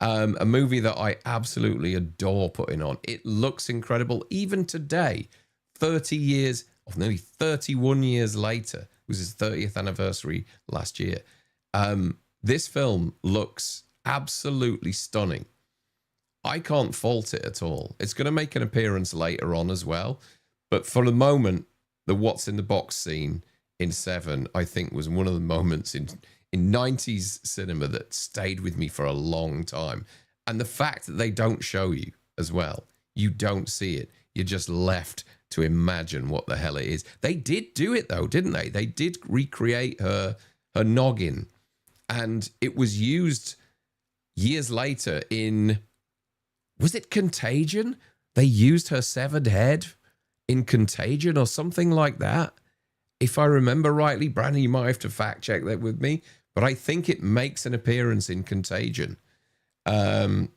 A movie that I absolutely adore putting on. It looks incredible. Even today, 30 years... of nearly 31 years later, it was his 30th anniversary last year. This film looks absolutely stunning. I can't fault it at all. It's going to make an appearance later on as well. But for the moment, the What's in the Box scene in 7, I think was one of the moments in 90s cinema that stayed with me for a long time. And the fact that they don't show you as well, you don't see it. You're just left to imagine what the hell it is. They did do it though, didn't they? They did recreate her noggin, and it was used years later in, was it Contagion? They used her severed head in Contagion or something like that. If I remember rightly, Brandon, you might have to fact check that with me, but I think it makes an appearance in Contagion. We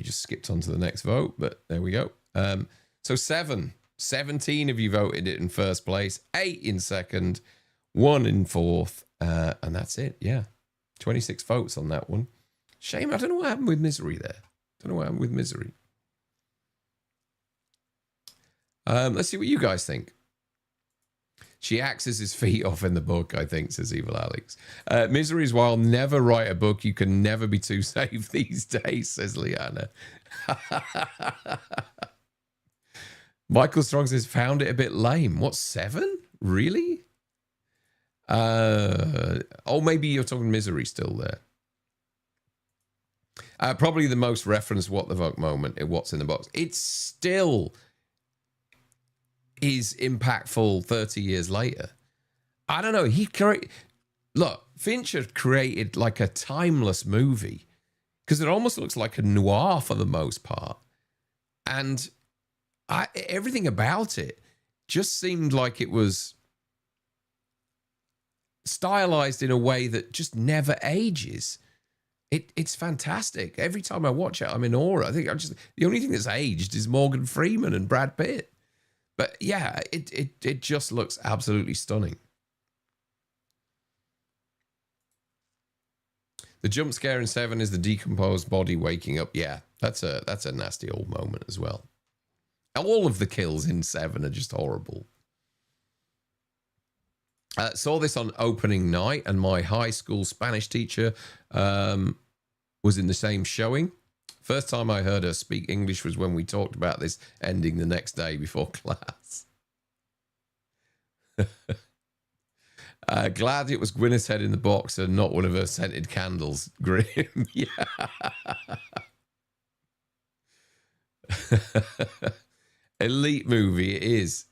just skipped on to the next vote, but there we go. So 7, 17 of you voted it in first place, 8 in second, 1 in fourth, and that's it. Yeah, 26 votes on that one. Shame, I don't know what happened with Misery there. Let's see what you guys think. She axes his feet off in the book, I think, says Evil Alex. Misery is wild. Never write a book. You can never be too safe these days, says Leanna. Michael Strong says, found it a bit lame. What, 7? Really? Oh, maybe you're talking Misery still there. Probably the most referenced What the Fuck moment in What's in the Box. It still is impactful 30 years later. I don't know. Look, Fincher created like a timeless movie because it almost looks like a noir for the most part. And everything about it just seemed like it was stylized in a way that just never ages. It's fantastic. Every time I watch it, I'm in awe. I think the only thing that's aged is Morgan Freeman and Brad Pitt. But yeah, it just looks absolutely stunning. The jump scare in 7 is the decomposed body waking up. Yeah, that's a nasty old moment as well. All of the kills in 7 are just horrible. Saw this on opening night, and my high school Spanish teacher was in the same showing. First time I heard her speak English was when we talked about this ending the next day before class. Glad it was Gwyneth's head in the box and not one of her scented candles. Grim, yeah. Elite movie, it is.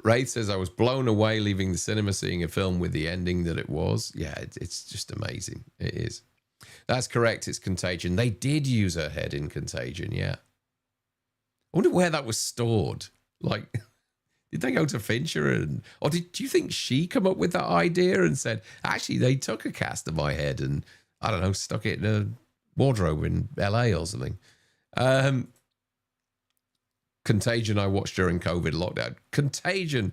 Wraith says, I was blown away leaving the cinema seeing a film with the ending that it was. Yeah, it's just amazing. It is. That's correct. It's Contagion. They did use her head in Contagion, yeah. I wonder where that was stored. Like, did they go to Fincher? Or do you think she come up with that idea and said, actually, they took a cast of my head and, I don't know, stuck it in a wardrobe in LA or something? Contagion I watched during COVID lockdown. Contagion,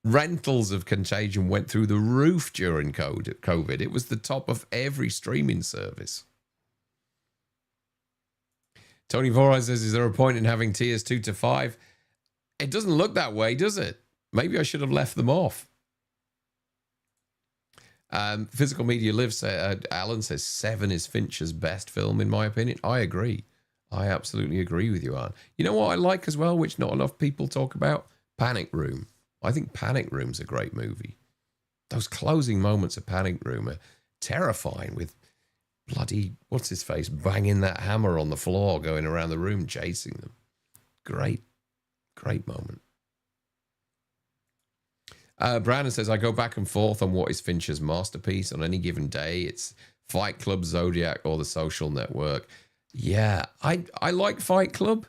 rentals of Contagion went through the roof during COVID. It was the top of every streaming service. Tony Vorai says, is there a point in having tiers 2 to 5? It doesn't look that way, does it? Maybe I should have left them off. Physical Media Lives, Alan says 7 is Fincher's best film, in my opinion. I agree. I absolutely agree with you, Alan. You know what I like as well, which not enough people talk about? Panic Room. I think Panic Room's a great movie. Those closing moments of Panic Room are terrifying, with bloody, what's his face, banging that hammer on the floor, going around the room, chasing them. Great moment. Brandon says, I go back and forth on what is Fincher's masterpiece. On any given day, it's Fight Club, Zodiac, or The Social Network. Yeah, I like Fight Club.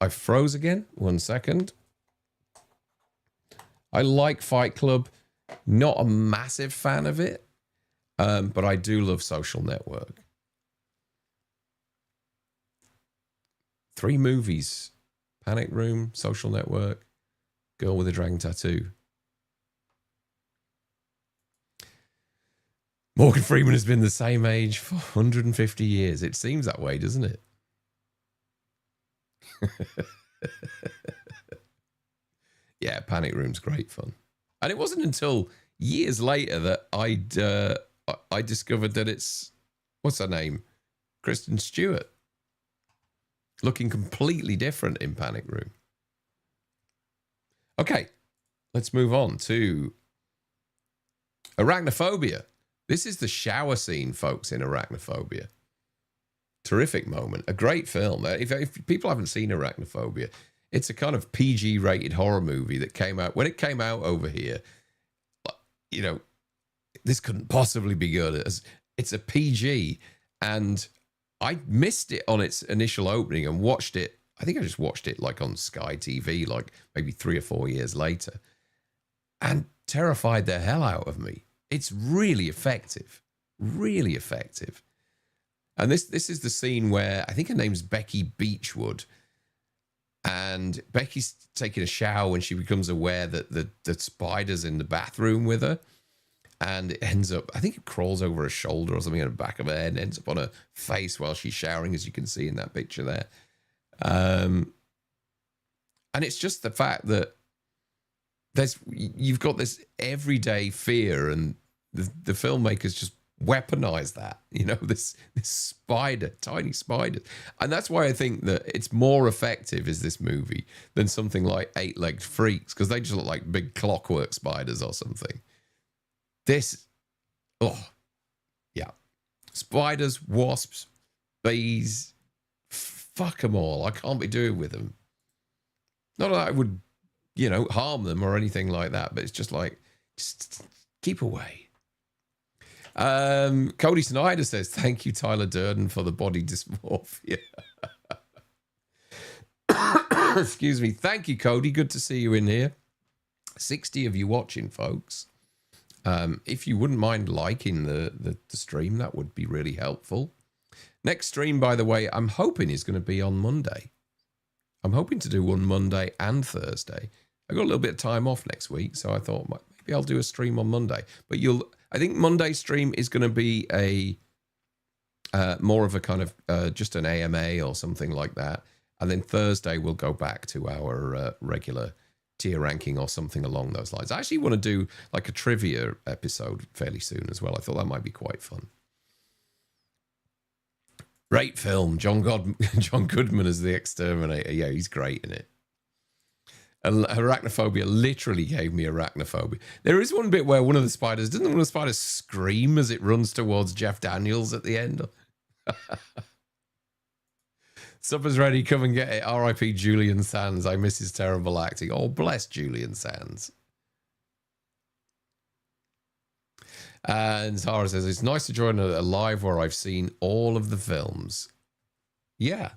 I froze again. 1 second. I like Fight Club. Not a massive fan of it, but I do love Social Network. 3 movies. Panic Room, Social Network, Girl with a Dragon Tattoo. Morgan Freeman has been the same age for 150 years. It seems that way, doesn't it? Yeah, Panic Room's great fun. And it wasn't until years later that I discovered that it's, what's her name? Kristen Stewart. Looking completely different in Panic Room. Okay, let's move on to Arachnophobia. This is the shower scene, folks, in Arachnophobia. Terrific moment. A great film. If people haven't seen Arachnophobia, it's a kind of PG-rated horror movie that came out. When it came out over here, you know, this couldn't possibly be good. It's a PG, and I missed it on its initial opening and watched it. I think I just watched it like on Sky TV, like maybe 3 or 4 years later, and terrified the hell out of me. It's really effective, really effective. And this is the scene where I think her name's Becky Beechwood, and Becky's taking a shower when she becomes aware that the spider's in the bathroom with her. And it ends up, I think it crawls over her shoulder or something on the back of her head and ends up on her face while she's showering, as you can see in that picture there. And it's just the fact that you've got this everyday fear, and the filmmakers just weaponize that, you know, this spider, tiny spider. And that's why I think that it's more effective is this movie than something like Eight-Legged Freaks, because they just look like big clockwork spiders or something. This, yeah. Spiders, wasps, bees, fuck them all. I can't be doing with them. Not that I would, you know, harm them or anything like that, but it's just like, just keep away. Cody Snyder says, thank you, Tyler Durden, for the body dysmorphia. Excuse me. Thank you, Cody. Good to see you in here. 60 of you watching, folks. If you wouldn't mind liking the stream, that would be really helpful. Next stream, by the way, I'm hoping is going to be on Monday. I'm hoping to do one Monday and Thursday. I got a little bit of time off next week, so I thought maybe I'll do a stream on Monday. But I think Monday's stream is going to be a more of a kind of just an AMA or something like that. And then Thursday we'll go back to our regular tier ranking or something along those lines. I actually want to do like a trivia episode fairly soon as well. I thought that might be quite fun. Great film. John Goodman as the exterminator. Yeah, he's great in it. And arachnophobia literally gave me arachnophobia. There is one bit where one of the spiders, doesn't one of the spiders scream as it runs towards Jeff Daniels at the end? Supper's ready. Come and get it. R.I.P. Julian Sands. I miss his terrible acting. Oh, bless Julian Sands. And Zara says, it's nice to join a live where I've seen all of the films. Yeah.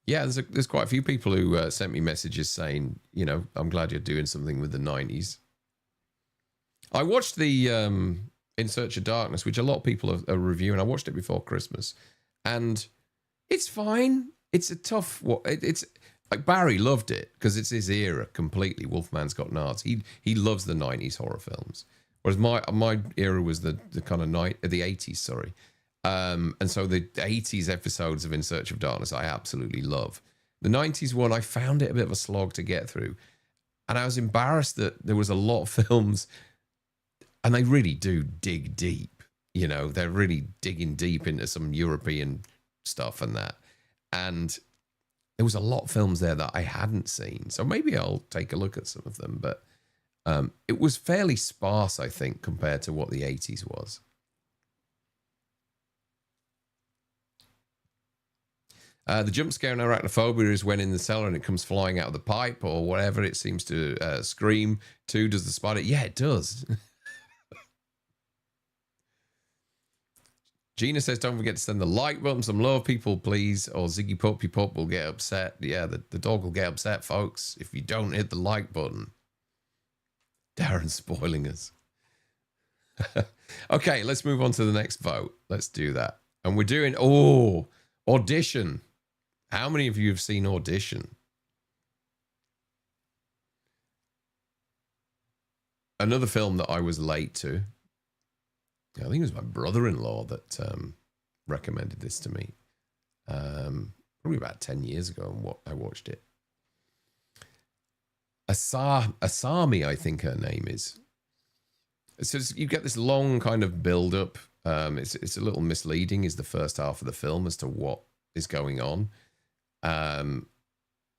Yeah, there's quite a few people who sent me messages saying, you know, I'm glad you're doing something with the 90s. I watched the In Search of Darkness, which a lot of people are reviewing. I watched it before Christmas. And it's fine. It's a tough... It's like Barry loved it because it's his era completely. Wolfman's Got Nards. He loves the 90s horror films. Whereas my era was the kind of the 80s, sorry. And so the 80s episodes of In Search of Darkness I absolutely love. The 90s one, I found it a bit of a slog to get through. And I was embarrassed that there was a lot of films, and they really do dig deep. You know, they're really digging deep into some European stuff and that. And there was a lot of films there that I hadn't seen. So maybe I'll take a look at some of them. But it was fairly sparse, I think, compared to what the 80s was. The jump scare in arachnophobia is when in the cellar and it comes flying out of the pipe or whatever it seems to scream to. Does the spider? Yeah, it does. Gina says, don't forget to send the like button. Some love, people, please. Or Ziggy Puppy Pup will get upset. Yeah, the dog will get upset, folks, if you don't hit the like button. Darren's spoiling us. Okay, let's move on to the next vote. Let's do that. And we're doing, Audition. How many of you have seen Audition? Another film that I was late to. I think it was my brother-in-law that recommended this to me. Probably about 10 years ago, and I watched it. Asami, I think her name is. So you get this long kind of build-up. It's a little misleading, is the first half of the film as to what is going on.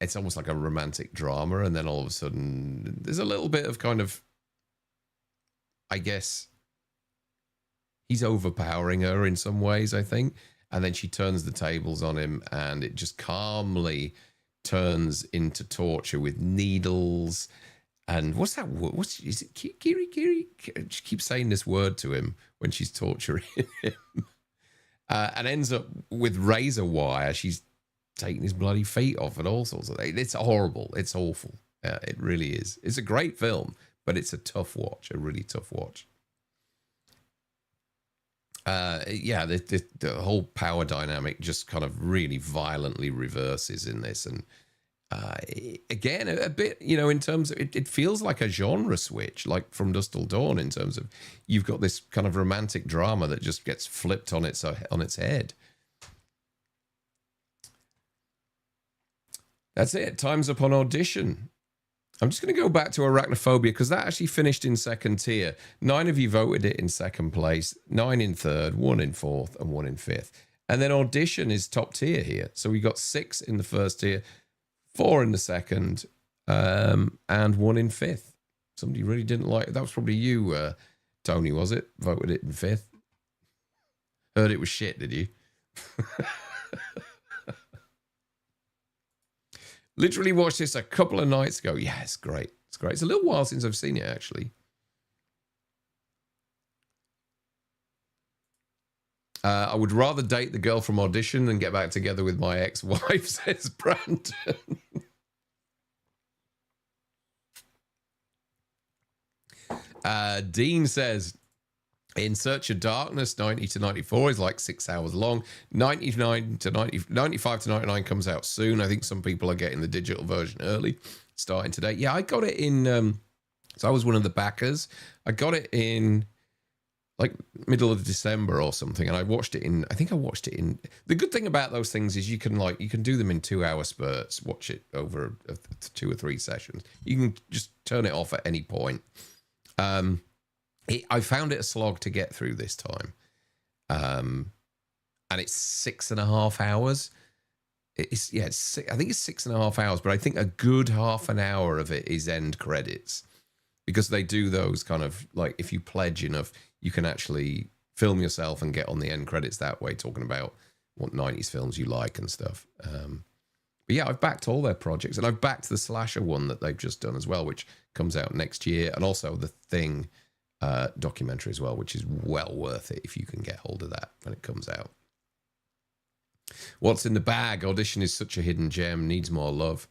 It's almost like a romantic drama, and then all of a sudden, there's a little bit of kind of, I guess, he's overpowering her in some ways, I think. And then she turns the tables on him, and it just calmly turns into torture with needles. And what's that word? Is it Kiri? She keeps saying this word to him when she's torturing him. And ends up with razor wire. She's taking his bloody feet off and all sorts of things. It's horrible. It's awful. It really is. It's a great film, but it's a tough watch, a really tough watch. The whole power dynamic just kind of really violently reverses in this. And again, a bit, in terms of it feels like a genre switch, like From Dusk Till Dawn, in terms of you've got this kind of romantic drama that just gets flipped on its head. That's it. Time's up on Audition. I'm just going to go back to Arachnophobia because that actually finished in second tier. 9 of you voted it in second place, 9 in third, 1 in fourth, and 1 in fifth. And then Audition is top tier here. So we got 6 in the first tier, 4 in the second, and 1 in fifth. Somebody really didn't like it. That was probably you, Tony, was it? Voted it in fifth. Heard it was shit, did you? Literally watched this a couple of nights ago. Yeah, it's great. It's great. It's a little while since I've seen it, actually. I would rather date the girl from Audition than get back together with my ex-wife, says Brandon. Dean says, In Search of Darkness, 90 to 94 is like 6 hours long. 99 to 90, 95 to 99 comes out soon. I think some people are getting the digital version early, starting today. Yeah, I got it in... so I was one of the backers. I got it in like middle of December or something, and I watched it in... I think I watched it in... The good thing about those things is you can do them in 2-hour spurts, watch it over 2 or 3 sessions. You can just turn it off at any point. I found it a slog to get through this time. And it's 6.5 hours. I think it's 6.5 hours, but I think a good half an hour of it is end credits, because they do those kind of like, if you pledge enough, you can actually film yourself and get on the end credits that way, talking about what 90s films you like and stuff. But yeah, I've backed all their projects, and I've backed the slasher one that they've just done as well, which comes out next year, and also the Thing documentary as well, which is well worth it if you can get hold of that when it comes out. What's in the bag? Audition is such a hidden gem, needs more love.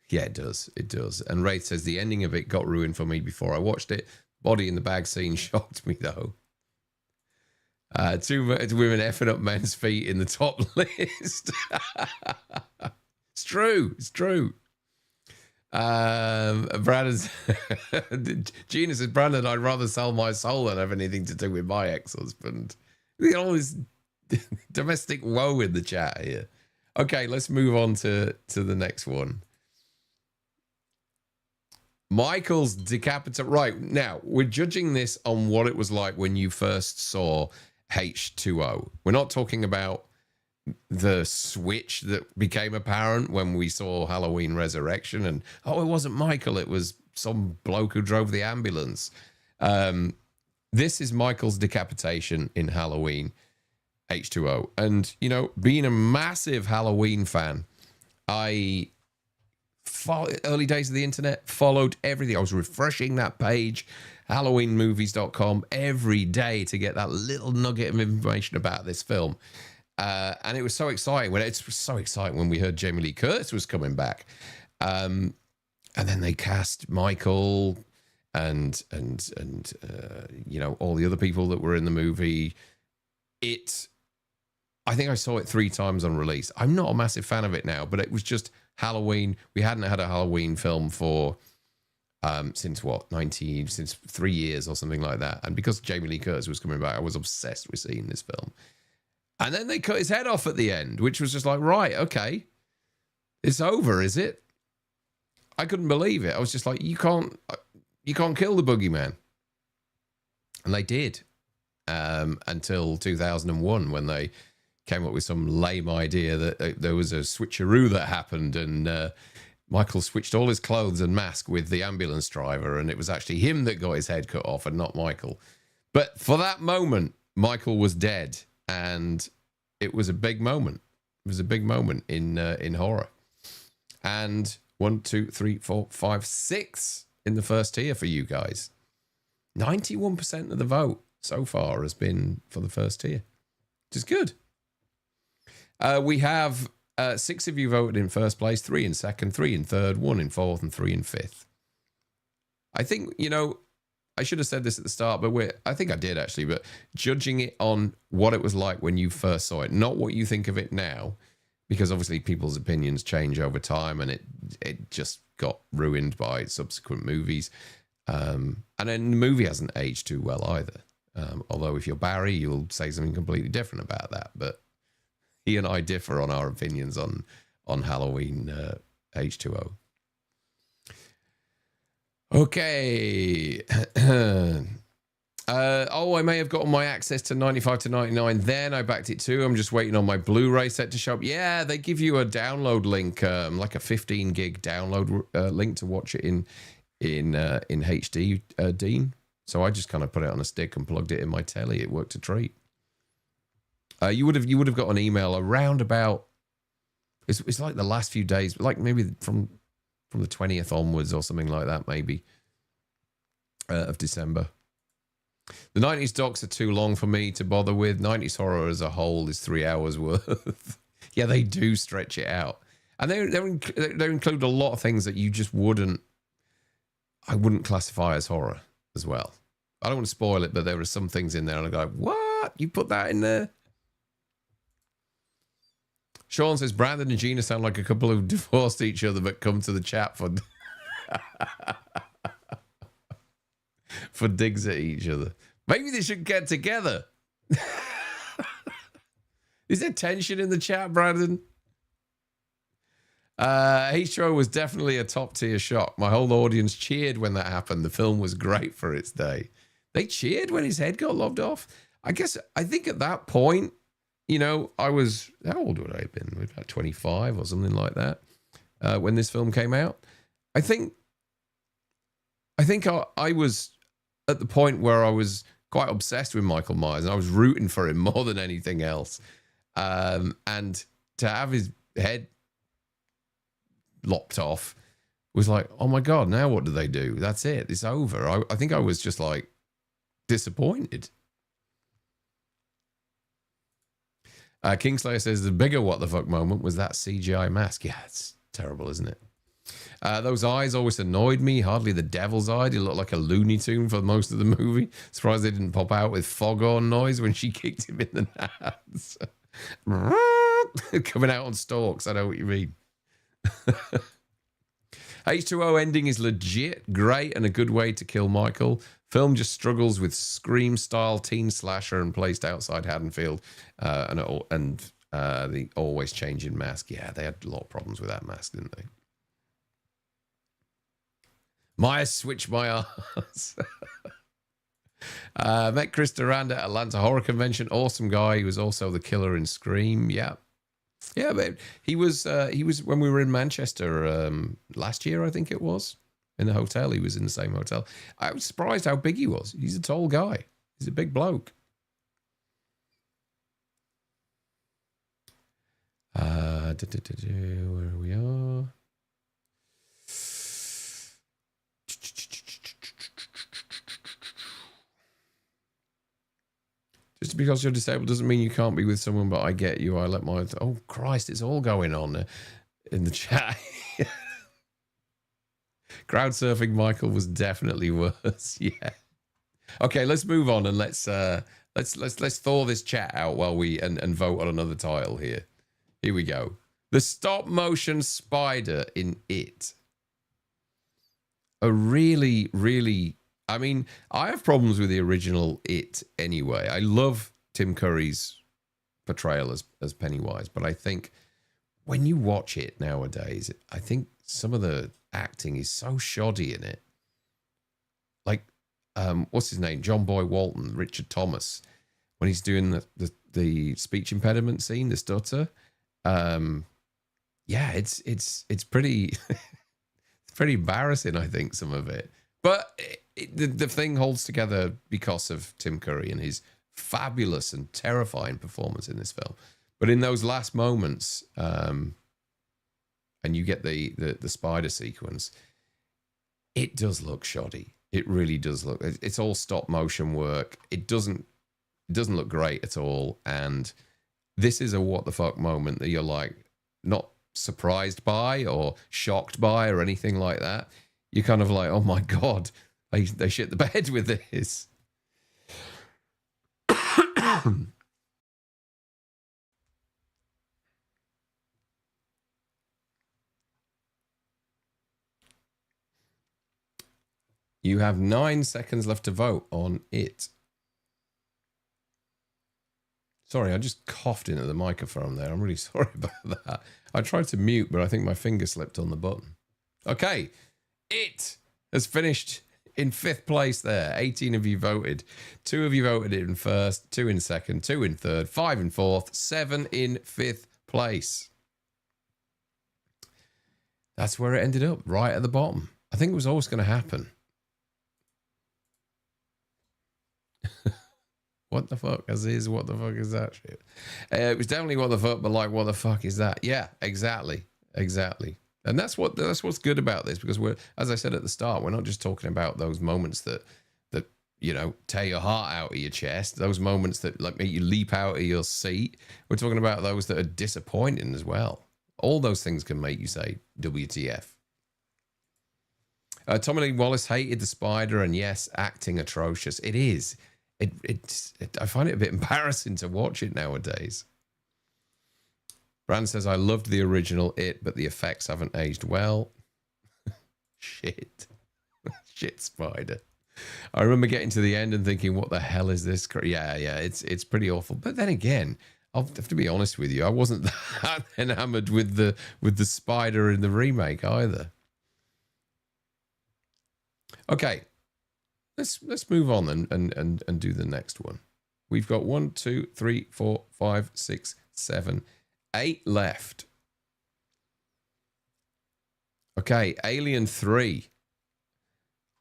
Yeah, it does. It does. And Wraith says the ending of it got ruined for me before I watched it. Body in the bag scene shocked me though. 2 women effing up men's feet in the top list. It's true. It's true. Brandon Gina says, Brandon, I'd rather sell my soul than have anything to do with my ex-husband. We got all this domestic woe in the chat here. Okay, let's move on to the next one. Michael's Decapitated. Right, now, we're judging this on what it was like when you first saw H2O. We're not talking about the switch that became apparent when we saw Halloween Resurrection and, oh, it wasn't Michael, it was some bloke who drove the ambulance. This is Michael's decapitation in Halloween H2O. And, you know, being a massive Halloween fan, I... early days of the internet, followed everything. I was refreshing that page, halloweenmovies.com, every day to get that little nugget of information about this film. And it was so exciting when we heard Jamie Lee Curtis was coming back. And then they cast Michael and you know, all the other people that were in the movie. I think I saw it 3 times on release. I'm not a massive fan of it now, but it was just Halloween. We hadn't had a Halloween film for since 3 years or something like that. And because Jamie Lee Curtis was coming back, I was obsessed with seeing this film. And then they cut his head off at the end, which was just like, right, okay, it's over, is it? I couldn't believe it. I was just like, you can't kill the boogeyman. And they did, until 2001, when they came up with some lame idea that there was a switcheroo that happened, and Michael switched all his clothes and mask with the ambulance driver, and it was actually him that got his head cut off and not Michael. But for that moment, Michael was dead, and it was a big moment. It was a big moment in horror. And 1, 2, 3, 4, 5, 6 in the first tier for you guys. 91% of the vote so far has been for the first tier, which is good. We have 6 of you voted in first place, 3 in second, 3 in third, 1 in fourth, and 3 in fifth. I think, you know, I should have said this at the start, but I think I did actually, but judging it on what it was like when you first saw it, not what you think of it now, because obviously people's opinions change over time, and it just got ruined by subsequent movies. And then the movie hasn't aged too well either. Although if you're Barry, you'll say something completely different about that. But he and I differ on our opinions on Halloween H2O. Okay. I may have gotten my access to 95 to 99. Then I backed it too. I'm just waiting on my Blu-ray set to show up. Yeah, they give you a download link, like a 15 gig download link to watch it in HD, Dean. So I just kind of put it on a stick and plugged it in my telly. It worked a treat. You would have got an email around about. It's like the last few days, like maybe from the 20th onwards or something like that, maybe of December. The 90s docs are too long for me to bother with. 90s horror as a whole is 3 hours worth. Yeah, they do stretch it out. And they include a lot of things that you just I wouldn't classify as horror as well. I don't want to spoil it, but there are some things in there and I go, what? You put that in there? Sean says, Brandon and Gina sound like a couple who divorced each other but come to the chat for for digs at each other. Maybe they should get together. Is there tension in the chat, Brandon? H2O was definitely a top tier shock. My whole audience cheered when that happened. The film was great for its day. They cheered when his head got lobbed off. I think at that point, you know, I was, how old would I have been? About 25 or something like that when this film came out. I think I was at the point where I was quite obsessed with Michael Myers and I was rooting for him more than anything else. And to have his head lopped off was like, oh my God, now what do they do? That's it. It's over. I think I was just like disappointed. Kingslayer says the bigger what the fuck moment was that CGI mask. Yeah, it's terrible, isn't it? Those eyes always annoyed me. Hardly the devil's eye. It looked like a Looney Tune for most of the movie. Surprised they didn't pop out with foghorn noise when she kicked him in the nuts. Coming out on stalks. I know what you mean. H2O ending is legit great and a good way to kill Michael. Film just struggles with Scream style teen slasher and placed outside Haddonfield and the always changing mask. Yeah, they had a lot of problems with that mask, didn't they? Maya switched my arse. Met Chris Durand at Atlanta Horror Convention. Awesome guy. He was also the killer in Scream. Yeah. Yeah, but he was when we were in Manchester last year, I think it was, in the hotel. He was in the same hotel. I was surprised how big he was. He's a tall guy. He's a big bloke. Where we are. Just because you're disabled doesn't mean you can't be with someone, but I get you. I let my... Oh, Christ, it's all going on in the chat. Crowd surfing Michael was definitely worse. Yeah. Okay, let's move on and let's thaw this chat out while we and vote on another title here. Here we go. The stop motion spider in It. A really, really... I mean, I have problems with the original It anyway. I love Tim Curry's portrayal as Pennywise, but I think when you watch it nowadays, I think some of the acting is so shoddy in it. Like, what's his name? John Boy Walton, Richard Thomas, when he's doing the speech impediment scene, the stutter. Yeah, it's pretty it's pretty embarrassing, I think, some of it. But the thing holds together because of Tim Curry and his fabulous and terrifying performance in this film. But in those last moments, and you get the spider sequence, it does look shoddy. It really does look. It's all stop motion work. It doesn't look great at all. And this is a what the fuck moment that you're like not surprised by or shocked by or anything like that. You're kind of like, oh my God, they shit the bed with this. You have 9 seconds left to vote on It. Sorry, I just coughed into the microphone there. I'm really sorry about that. I tried to mute, but I think my finger slipped on the button. Okay. It has finished in 5th place there. 18 of you voted. 2 of you voted in first, 2 in second, 2 in third, 5 in fourth, 7 in 5th place. That's where it ended up, right at the bottom. I think it was always going to happen. What the fuck? What the fuck is that shit? It was definitely what the fuck, but like, what the fuck is that? Yeah, exactly. Exactly. And that's what's good about this, because we're, as I said at the start, we're not just talking about those moments that you know, tear your heart out of your chest. Those moments that like make you leap out of your seat. We're talking about those that are disappointing as well. All those things can make you say WTF. Tommy Lee Wallace hated the spider, and yes, acting atrocious. It is. I find it a bit embarrassing to watch it nowadays. Brand says, I loved the original It, but the effects haven't aged well. Shit. Shit spider. I remember getting to the end and thinking, what the hell is this? Yeah, it's pretty awful. But then again, I'll have to be honest with you, I wasn't that enamored with the spider in the remake either. Okay, let's move on and do the next one. We've got 1, 2, 3, 4, 5, 6, 7, 8 left. Okay, Alien 3.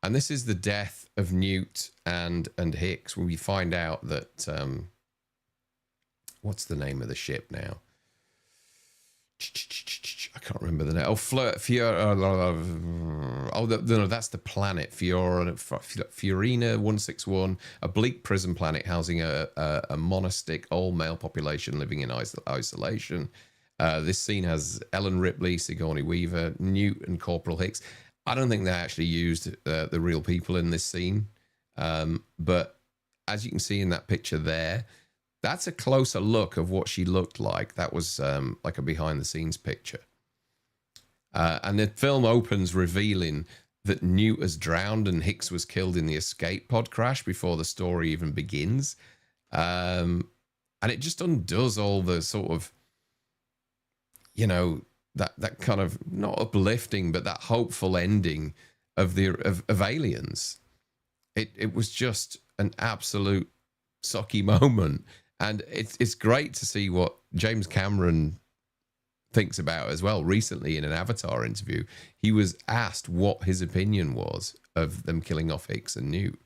And this is the death of Newt and Hicks when we find out that what's the name of the ship now? I can't remember the name. Oh, no, that's the planet. Fiorina 161, a bleak prison planet housing a monastic all-male population living in isolation. This scene has Ellen Ripley, Sigourney Weaver, Newt, and Corporal Hicks. I don't think they actually used the real people in this scene. But as you can see in that picture there, that's a closer look of what she looked like. That was like a behind-the-scenes picture. And the film opens revealing that Newt has drowned and Hicks was killed in the escape pod crash before the story even begins. And it just undoes all the sort of, you know, that kind of not uplifting, but that hopeful ending of Aliens. It was just an absolute sucky moment. And it's great to see what James Cameron thinks about as well. Recently in an Avatar interview, he was asked what his opinion was of them killing off Hicks and Newt.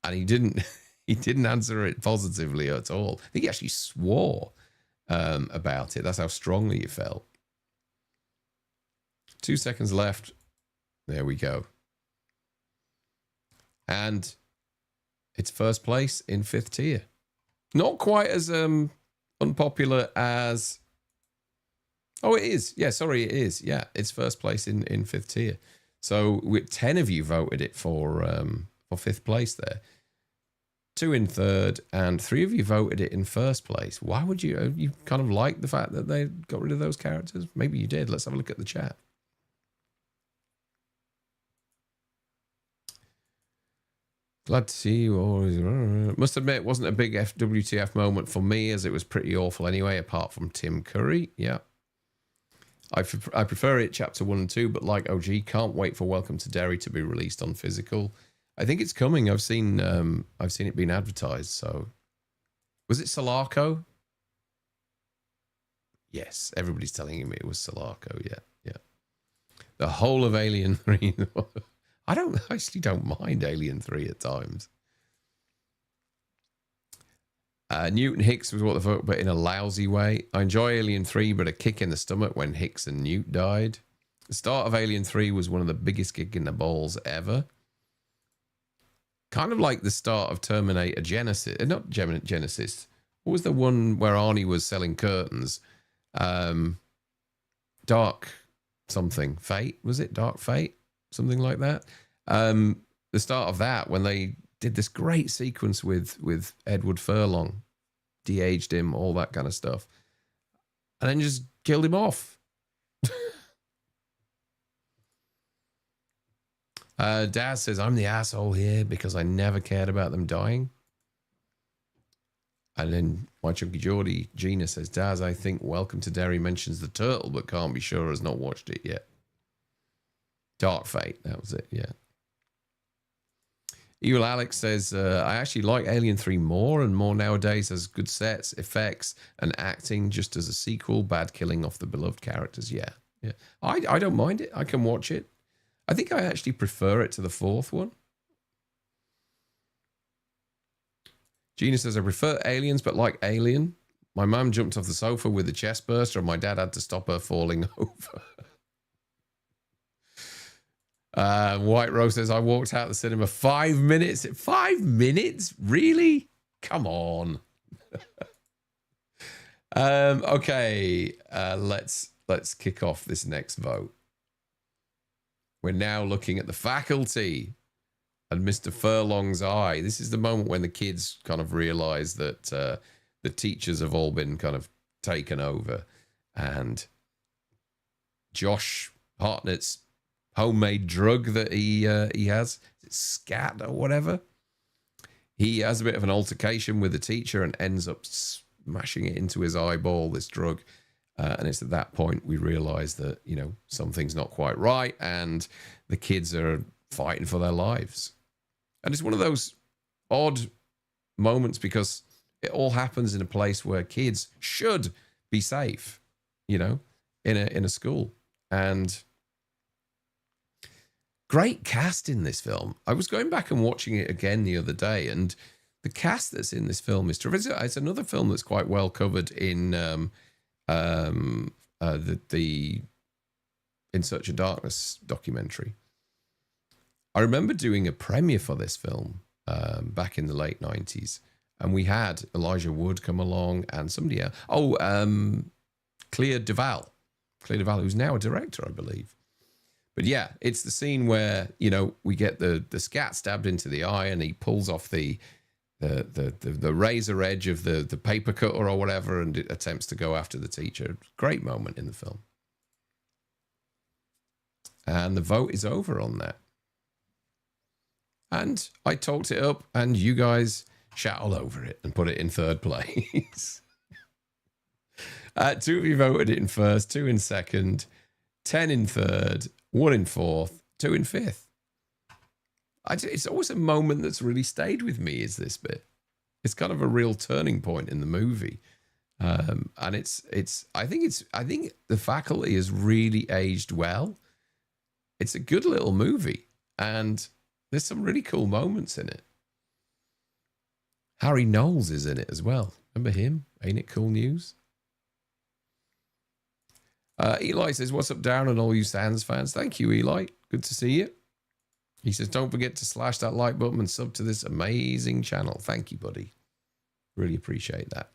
And he didn't answer it positively at all. I think he actually swore about it. That's how strongly he felt. 2 seconds left. There we go. And it's first place in 5th tier. Not quite as unpopular as... Oh, it is. Yeah, sorry, it is. Yeah, it's first place in 5th tier. So 10 of you voted it for 5th place there. 2 in 3rd, and 3 of you voted it in 1st place. Why would you? You kind of like the fact that they got rid of those characters? Maybe you did. Let's have a look at the chat. Glad to see you always. Must admit, it wasn't a big WTF moment for me, as it was pretty awful anyway, apart from Tim Curry. Yeah. I prefer it chapter 1 and 2, but like OG, can't wait for Welcome to Derry to be released on physical. I think it's coming. I've seen it being advertised. So, was it Sulaco? Yes, everybody's telling him it was Sulaco. Yeah. The whole of Alien 3. I actually don't mind Alien 3 at times. Newt and Hicks was what the fuck, but in a lousy way. I enjoy Alien 3, but a kick in the stomach when Hicks and Newt died. The start of Alien 3 was one of the biggest kick in the balls ever. Kind of like the start of Terminator Genesis. Not Genesis. What was the one where Arnie was selling curtains? Dark something. Fate? Was it Dark Fate? Something like that. The start of that, when they did this great sequence with Edward Furlong, de-aged him, all that kind of stuff, and then just killed him off. Daz says, I'm the asshole here because I never cared about them dying. And then my Chunky Geordie, Gina, says, Daz, I think Welcome to Derry mentions the turtle, but can't be sure, has not watched it yet. Dark Fate, that was it, yeah. Evil Alex says, I actually like Alien 3 more and more nowadays, has good sets, effects, and acting just as a sequel, bad killing off the beloved characters. Yeah. I don't mind it. I can watch it. I think I actually prefer it to the 4th one. Gina says, I prefer Aliens, but like Alien. My mum jumped off the sofa with a chest burster and my dad had to stop her falling over. White Rose says, I walked out the cinema 5 minutes. 5 minutes? Really? Come on. Okay, let's kick off this next vote. We're now looking at the faculty and Mr. Furlong's eye. This is the moment when the kids kind of realize that the teachers have all been kind of taken over, and Josh Hartnett's homemade drug that he has, scat or whatever. He has a bit of an altercation with the teacher and ends up smashing it into his eyeball, this drug. And it's at that point we realize that, you know, something's not quite right and the kids are fighting for their lives. And it's one of those odd moments because it all happens in a place where kids should be safe, you know, in a school. And great cast in this film. I was going back and watching it again the other day, and the cast that's in this film is terrific. It's another film that's quite well covered in the In Search of Darkness documentary. I remember doing a premiere for this film back in the late 90s, and we had Elijah Wood come along and somebody else. Claire Duvall, who's now a director, I believe. But yeah, it's the scene where, you know, we get the scat stabbed into the eye and he pulls off the razor edge of the paper cutter or whatever and it attempts to go after the teacher. Great moment in the film. And the vote is over on that. And I talked it up and you guys shat all over it and put it in third place. 2 of you voted it in first, 2 in second, 10 in third, 1 in fourth, 2 in fifth. It's always a moment that's really stayed with me, is this bit. It's kind of a real turning point in the movie. And I think The Faculty has really aged well. It's a good little movie and there's some really cool moments in it. Harry Knowles is in it as well. Remember him? Ain't it cool news? Eli says, what's up, Darren, and all you Sands fans? Thank you, Eli. Good to see you. He says, don't forget to slash that like button and sub to this amazing channel. Thank you, buddy. Really appreciate that.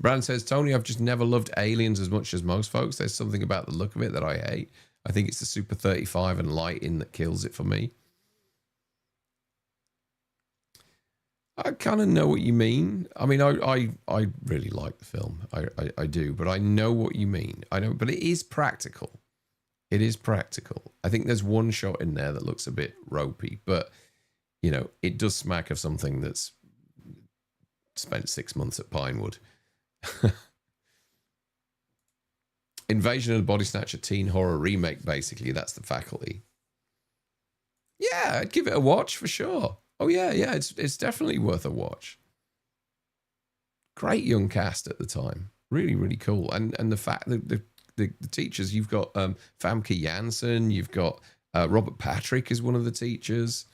Brandon says, Tony, I've just never loved Aliens as much as most folks. There's something about the look of it that I hate. I think it's the Super 35 and lighting that kills it for me. I kind of know what you mean. I mean, I really like the film. I do, but I know what you mean. I know, but it is practical. It is practical. I think there's one shot in there that looks a bit ropey, but, you know, it does smack of something that's spent 6 months at Pinewood. Invasion of the Body Snatcher teen horror remake, basically. That's The Faculty. Yeah, I'd give it a watch for sure. Oh, yeah, it's definitely worth a watch. Great young cast at the time. Really, really cool. And the fact that the teachers, you've got Famke Janssen, you've got Robert Patrick is one of the teachers.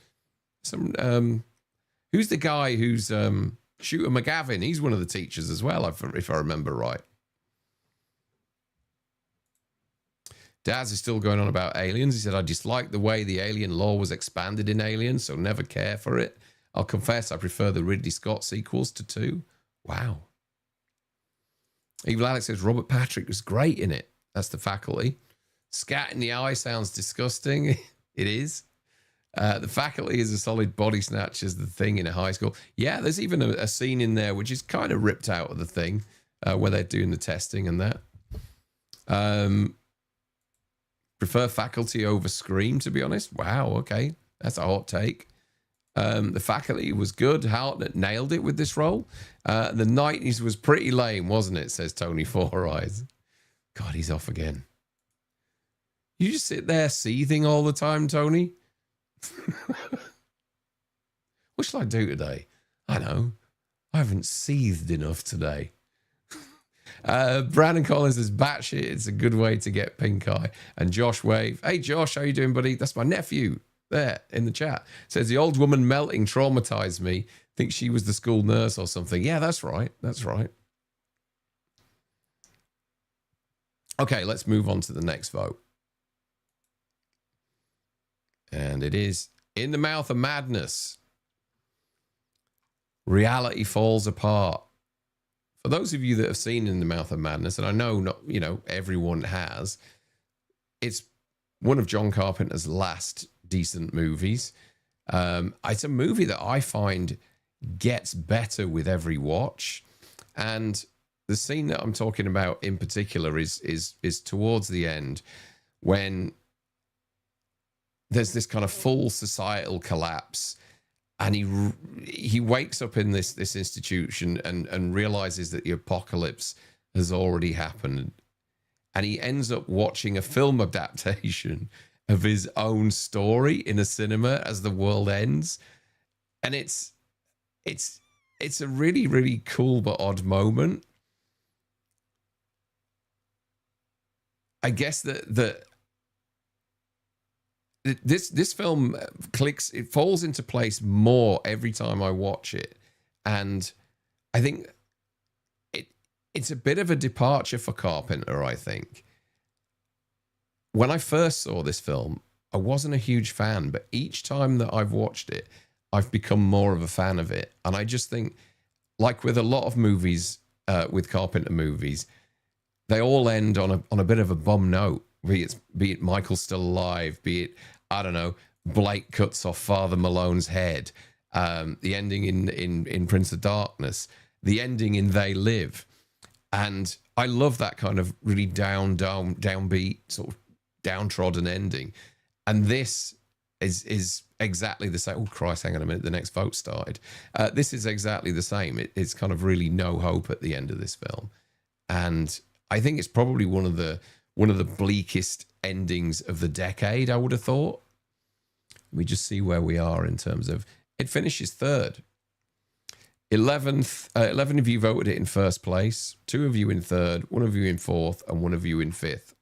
Who's the guy who's Shooter McGavin? He's one of the teachers as well, if I remember right. Daz is still going on about Aliens. He said, I dislike the way the alien lore was expanded in Aliens, so never care for it. I'll confess I prefer the Ridley Scott sequels to 2. Wow. Evil Alex says, Robert Patrick was great in it. That's The Faculty. Scat in the eye sounds disgusting. It is. The Faculty is a solid body snatch as the Thing in a high school. Yeah, there's even a scene in there which is kind of ripped out of the Thing where they're doing the testing and that. Prefer Faculty over Scream, to be honest. Wow, okay. That's a hot take. The Faculty was good. Hartnett nailed it with this role. The 90s was pretty lame, wasn't it? Says Tony Four Eyes. God, he's off again. You just sit there seething all the time, Tony? What shall I do today? I know. I haven't seethed enough today. Brandon Collins says, batshit, it's a good way to get pink eye. And Josh Wave, hey Josh, how you doing, buddy? That's my nephew there in the chat. Says, the old woman melting traumatized me. Think she was the school nurse or something. Yeah, that's right. That's right. Okay, let's move on to the next vote. And it is In the Mouth of Madness. Reality falls apart. For those of you that have seen In the Mouth of Madness, and I know not, everyone has, it's one of John Carpenter's last decent movies. It's a movie that I find gets better with every watch. And the scene that I'm talking about in particular is towards the end, when there's this kind of full societal collapse, and he wakes up in this institution and realizes that the apocalypse has already happened, and he ends up watching a film adaptation of his own story in a cinema as the world ends. And it's a really, really cool but odd moment. I guess that this film clicks, it falls into place more every time I watch it. And I think it's a bit of a departure for Carpenter, I think. When I first saw this film, I wasn't a huge fan, but each time that I've watched it, I've become more of a fan of it. And I just think, like with a lot of movies, with Carpenter movies, they all end on a bit of a bum note. Be it Michael's still alive, be it, I don't know, Blake cuts off Father Malone's head, the ending in Prince of Darkness, the ending in They Live. And I love that kind of really downbeat, sort of downtrodden ending. And this is exactly the same. Oh, Christ, hang on a minute. The next vote started. This is exactly the same. It's kind of really no hope at the end of this film. And I think it's probably one of the bleakest endings of the decade, I would have thought. We just see where we are in terms of, it finishes third. 11 of you voted it in first place, 2 of you in third, 1 of you in fourth, and 1 of you in fifth.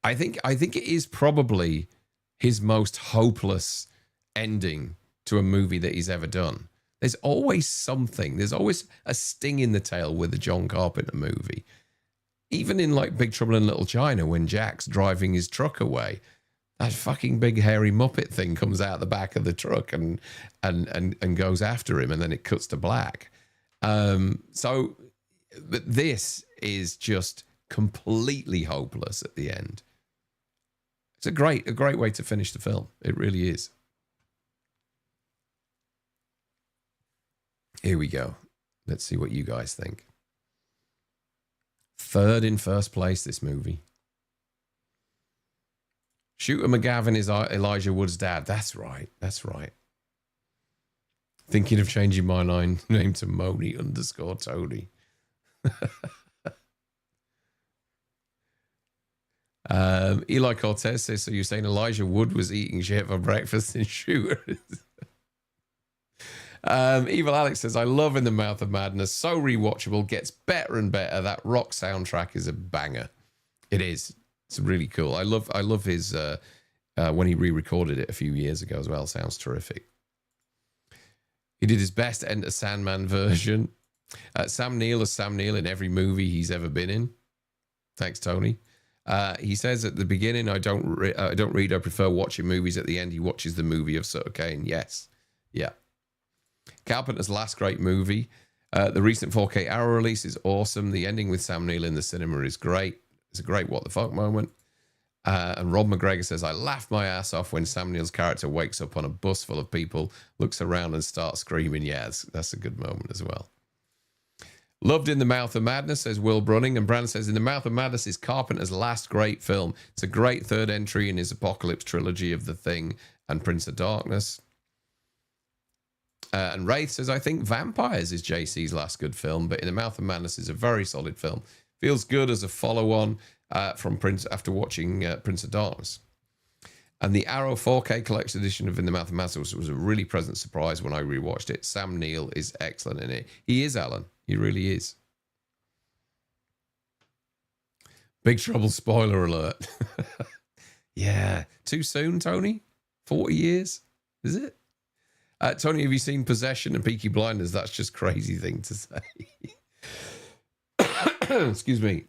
I think it is probably his most hopeless ending to a movie that he's ever done. There's always something. There's always a sting in the tail with a John Carpenter movie. Even in like Big Trouble in Little China, when Jack's driving his truck away, that fucking big hairy Muppet thing comes out the back of the truck and goes after him, and then it cuts to black. But this is just completely hopeless at the end. It's a great way to finish the film. It really is. Here we go. Let's see what you guys think. Third in first place, this movie. Shooter McGavin is Elijah Wood's dad. That's right. That's right. Thinking of changing my name to Moni_Tony. Eli Cortez says, so you're saying Elijah Wood was eating shit for breakfast in Shooters? Evil Alex says, I love In the Mouth of Madness. So rewatchable, gets better and better. That rock soundtrack is a banger. It is. It's really cool. I love his when he re-recorded it a few years ago as well. Sounds terrific. He did his best to Enter Sandman version. Sam Neill is Sam Neill in every movie he's ever been in. Thanks, Tony. He says at the beginning, I don't read. I prefer watching movies. At the end, he watches the movie of Sutter Kane. Yes. Yeah. Carpenter's last great movie. The recent 4K Arrow release is awesome. The ending with Sam Neill in the cinema is great. It's a great what the fuck moment. And Rob McGregor says, I laughed my ass off when Sam Neill's character wakes up on a bus full of people, looks around and starts screaming. Yeah, that's a good moment as well. Loved In the Mouth of Madness, says Will Brunning. And Brand says, In the Mouth of Madness is Carpenter's last great film. It's a great third entry in his Apocalypse trilogy of The Thing and Prince of Darkness. And Wraith says, I think Vampires is JC's last good film, but In the Mouth of Madness is a very solid film. Feels good as a follow-on from Prince after watching Prince of Darkness. And the Arrow 4K Collection Edition of In the Mouth of Madness was a really pleasant surprise when I rewatched it. Sam Neill is excellent in it. He is, Alan. He really is. Big Trouble spoiler alert. Yeah. Too soon, Tony? 40 years? Is it? Tony, have you seen Possession and Peaky Blinders? That's just a crazy thing to say. Excuse me.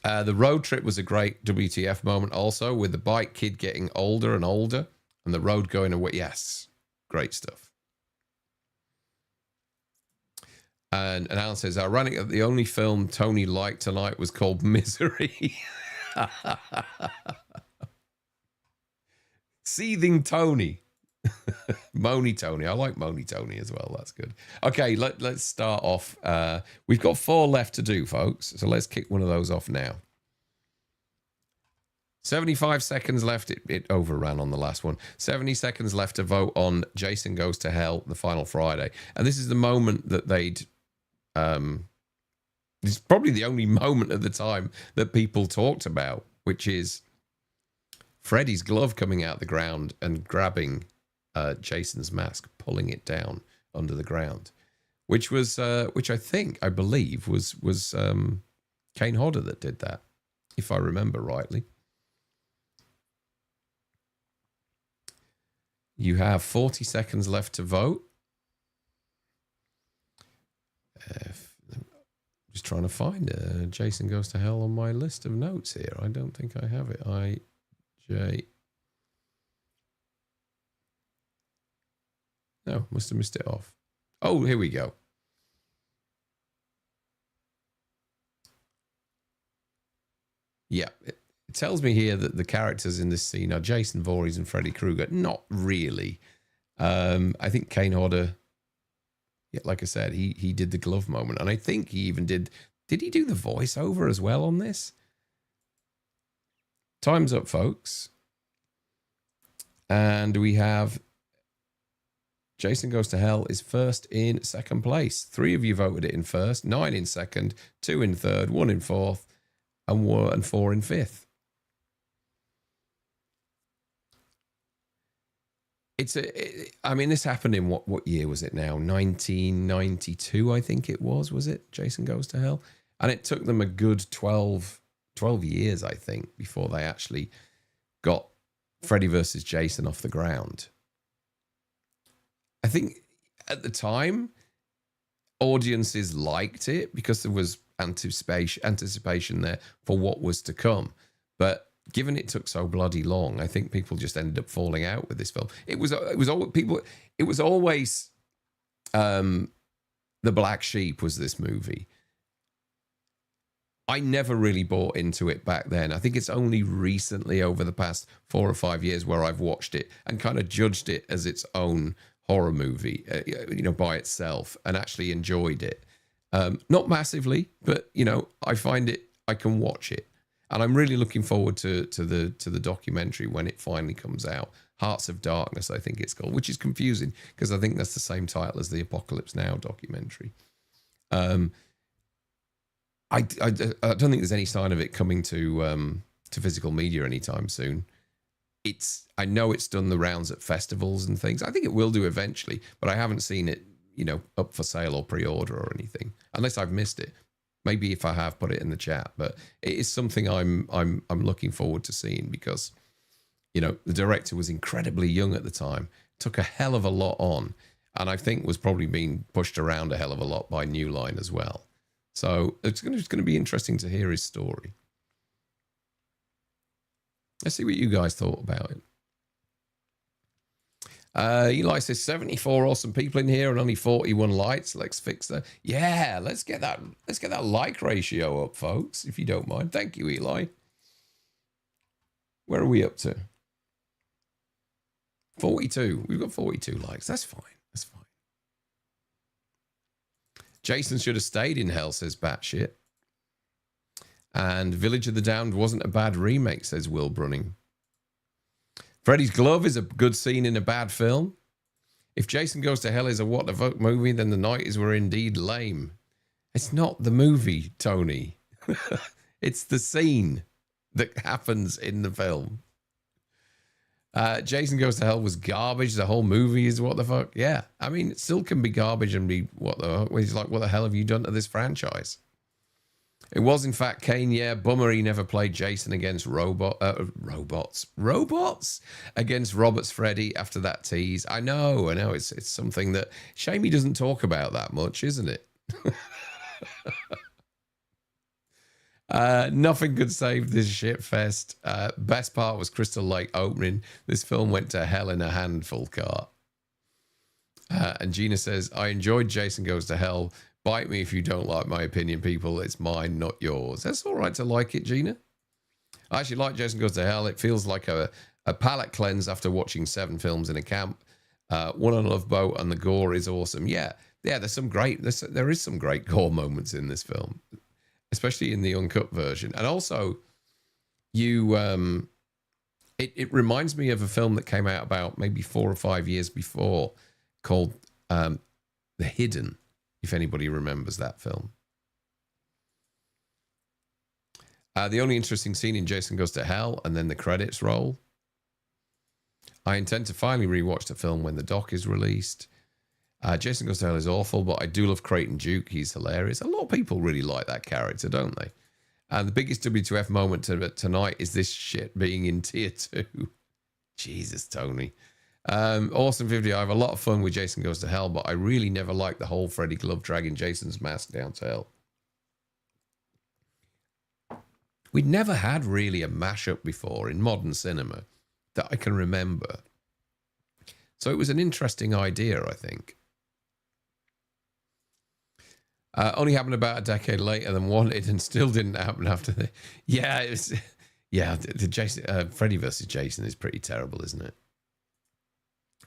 The road trip was a great WTF moment also, with the bike kid getting older and older and the road going away. Yes, great stuff. And Alan says, ironic that the only film Tony liked tonight was called Misery. Seething Tony. Moany Tony. I like Moany Tony as well. That's good. Okay, let's start off. We've got 4 left to do, folks. So let's kick one of those off now. 75 seconds left. It overran on the last one. 70 seconds left to vote on Jason Goes to Hell, the final Friday. And this is the moment that they'd... it's probably the only moment at the time that people talked about, which is Freddy's glove coming out the ground and grabbing Jason's mask, pulling it down under the ground, which I believe was Kane Hodder that did that, if I remember rightly. You have 40 seconds left to vote. Just trying to find Jason Goes to Hell on my list of notes here. I don't think I have it. No, must have missed it off. Oh, here we go. Yeah, it tells me here that the characters in this scene are Jason Voorhees and Freddy Krueger. Not really. I think Kane Hodder, yeah, like I said, he did the glove moment. And I think he even did he do the voiceover as well on this? Time's up, folks. And we have Jason Goes to Hell is first in second place. 3 of you voted it in first, 9 in second, 2 in third, 1 in fourth, and 4 in fifth. I mean, this happened in what year was it now? 1992, I think it was it? Jason Goes to Hell? And it took them a good 12 years, I think, before they actually got Freddy versus Jason off the ground. I think at the time, audiences liked it because there was anticipation there for what was to come. But given it took so bloody long, I think people just ended up falling out with this film. It was always the black sheep was this movie. I never really bought into it back then. I think it's only recently over the past 4 or 5 years where I've watched it and kind of judged it as its own horror movie, by itself, and actually enjoyed it. Not massively, but I find it, I can watch it. And I'm really looking forward to the documentary when it finally comes out. Hearts of Darkness, I think it's called, which is confusing because I think that's the same title as the Apocalypse Now documentary. I don't think there's any sign of it coming to physical media anytime soon. I know it's done the rounds at festivals and things. I think it will do eventually, but I haven't seen it, up for sale or pre-order or anything, unless I've missed it. Maybe if I have, put it in the chat. But it is something I'm looking forward to seeing because, the director was incredibly young at the time, took a hell of a lot on, and I think was probably being pushed around a hell of a lot by New Line as well. So it's going to be interesting to hear his story. Let's see what you guys thought about it. Eli says 74 awesome people in here and only 41 likes. Let's fix that. Yeah, let's get that like ratio up, folks, if you don't mind. Thank you, Eli. Where are we up to? 42. We've got 42 likes. That's fine. That's fine. Jason should have stayed in hell, says Batshit. And Village of the Damned wasn't a bad remake, says Will Brunning. Freddy's glove is a good scene in a bad film. If Jason Goes to Hell is a what the fuck movie, then the 90s were indeed lame. It's not the movie, Tony. It's the scene that happens in the film. Jason Goes to Hell was garbage. The whole movie is what the fuck. Yeah, I mean, it still can be garbage and be what the. He's like, what the hell have you done to this franchise? It was, in fact, Kane. Yeah, bummer he never played Jason against robots against Robert's Freddy after that tease. I know. It's something that shame he doesn't talk about that much, isn't it? Nothing could save this shit fest. Best part was Crystal Lake opening. This film went to hell in a handful cart. And Gina says, I enjoyed Jason Goes to Hell. Bite me if you don't like my opinion, people. It's mine, not yours. That's all right to like it, Gina. I actually like Jason Goes to Hell. It feels like a palate cleanse after watching 7 films in a camp. One on Love Boat, and the gore is awesome. Yeah, there is some great gore moments in this film, especially in the uncut version. And also, it reminds me of a film that came out about maybe 4 or 5 years before called The Hidden, if anybody remembers that film. The only interesting scene in Jason Goes to Hell, and then the credits roll. I intend to finally rewatch the film when the doc is released. Jason Goes to Hell is awful, but I do love Creighton Duke. He's hilarious. A lot of people really like that character, don't they? And the biggest WTF moment tonight is this shit being in tier 2. Jesus, Tony. Awesome 50. I have a lot of fun with Jason Goes to Hell, but I really never liked the whole Freddy glove dragging Jason's mask down to hell. We'd never had really a mashup before in modern cinema that I can remember. So it was an interesting idea, I think. Only happened about a decade later than wanted, and still didn't happen after the... Yeah, it was... Yeah, the Jason, Freddy versus Jason is pretty terrible, isn't it?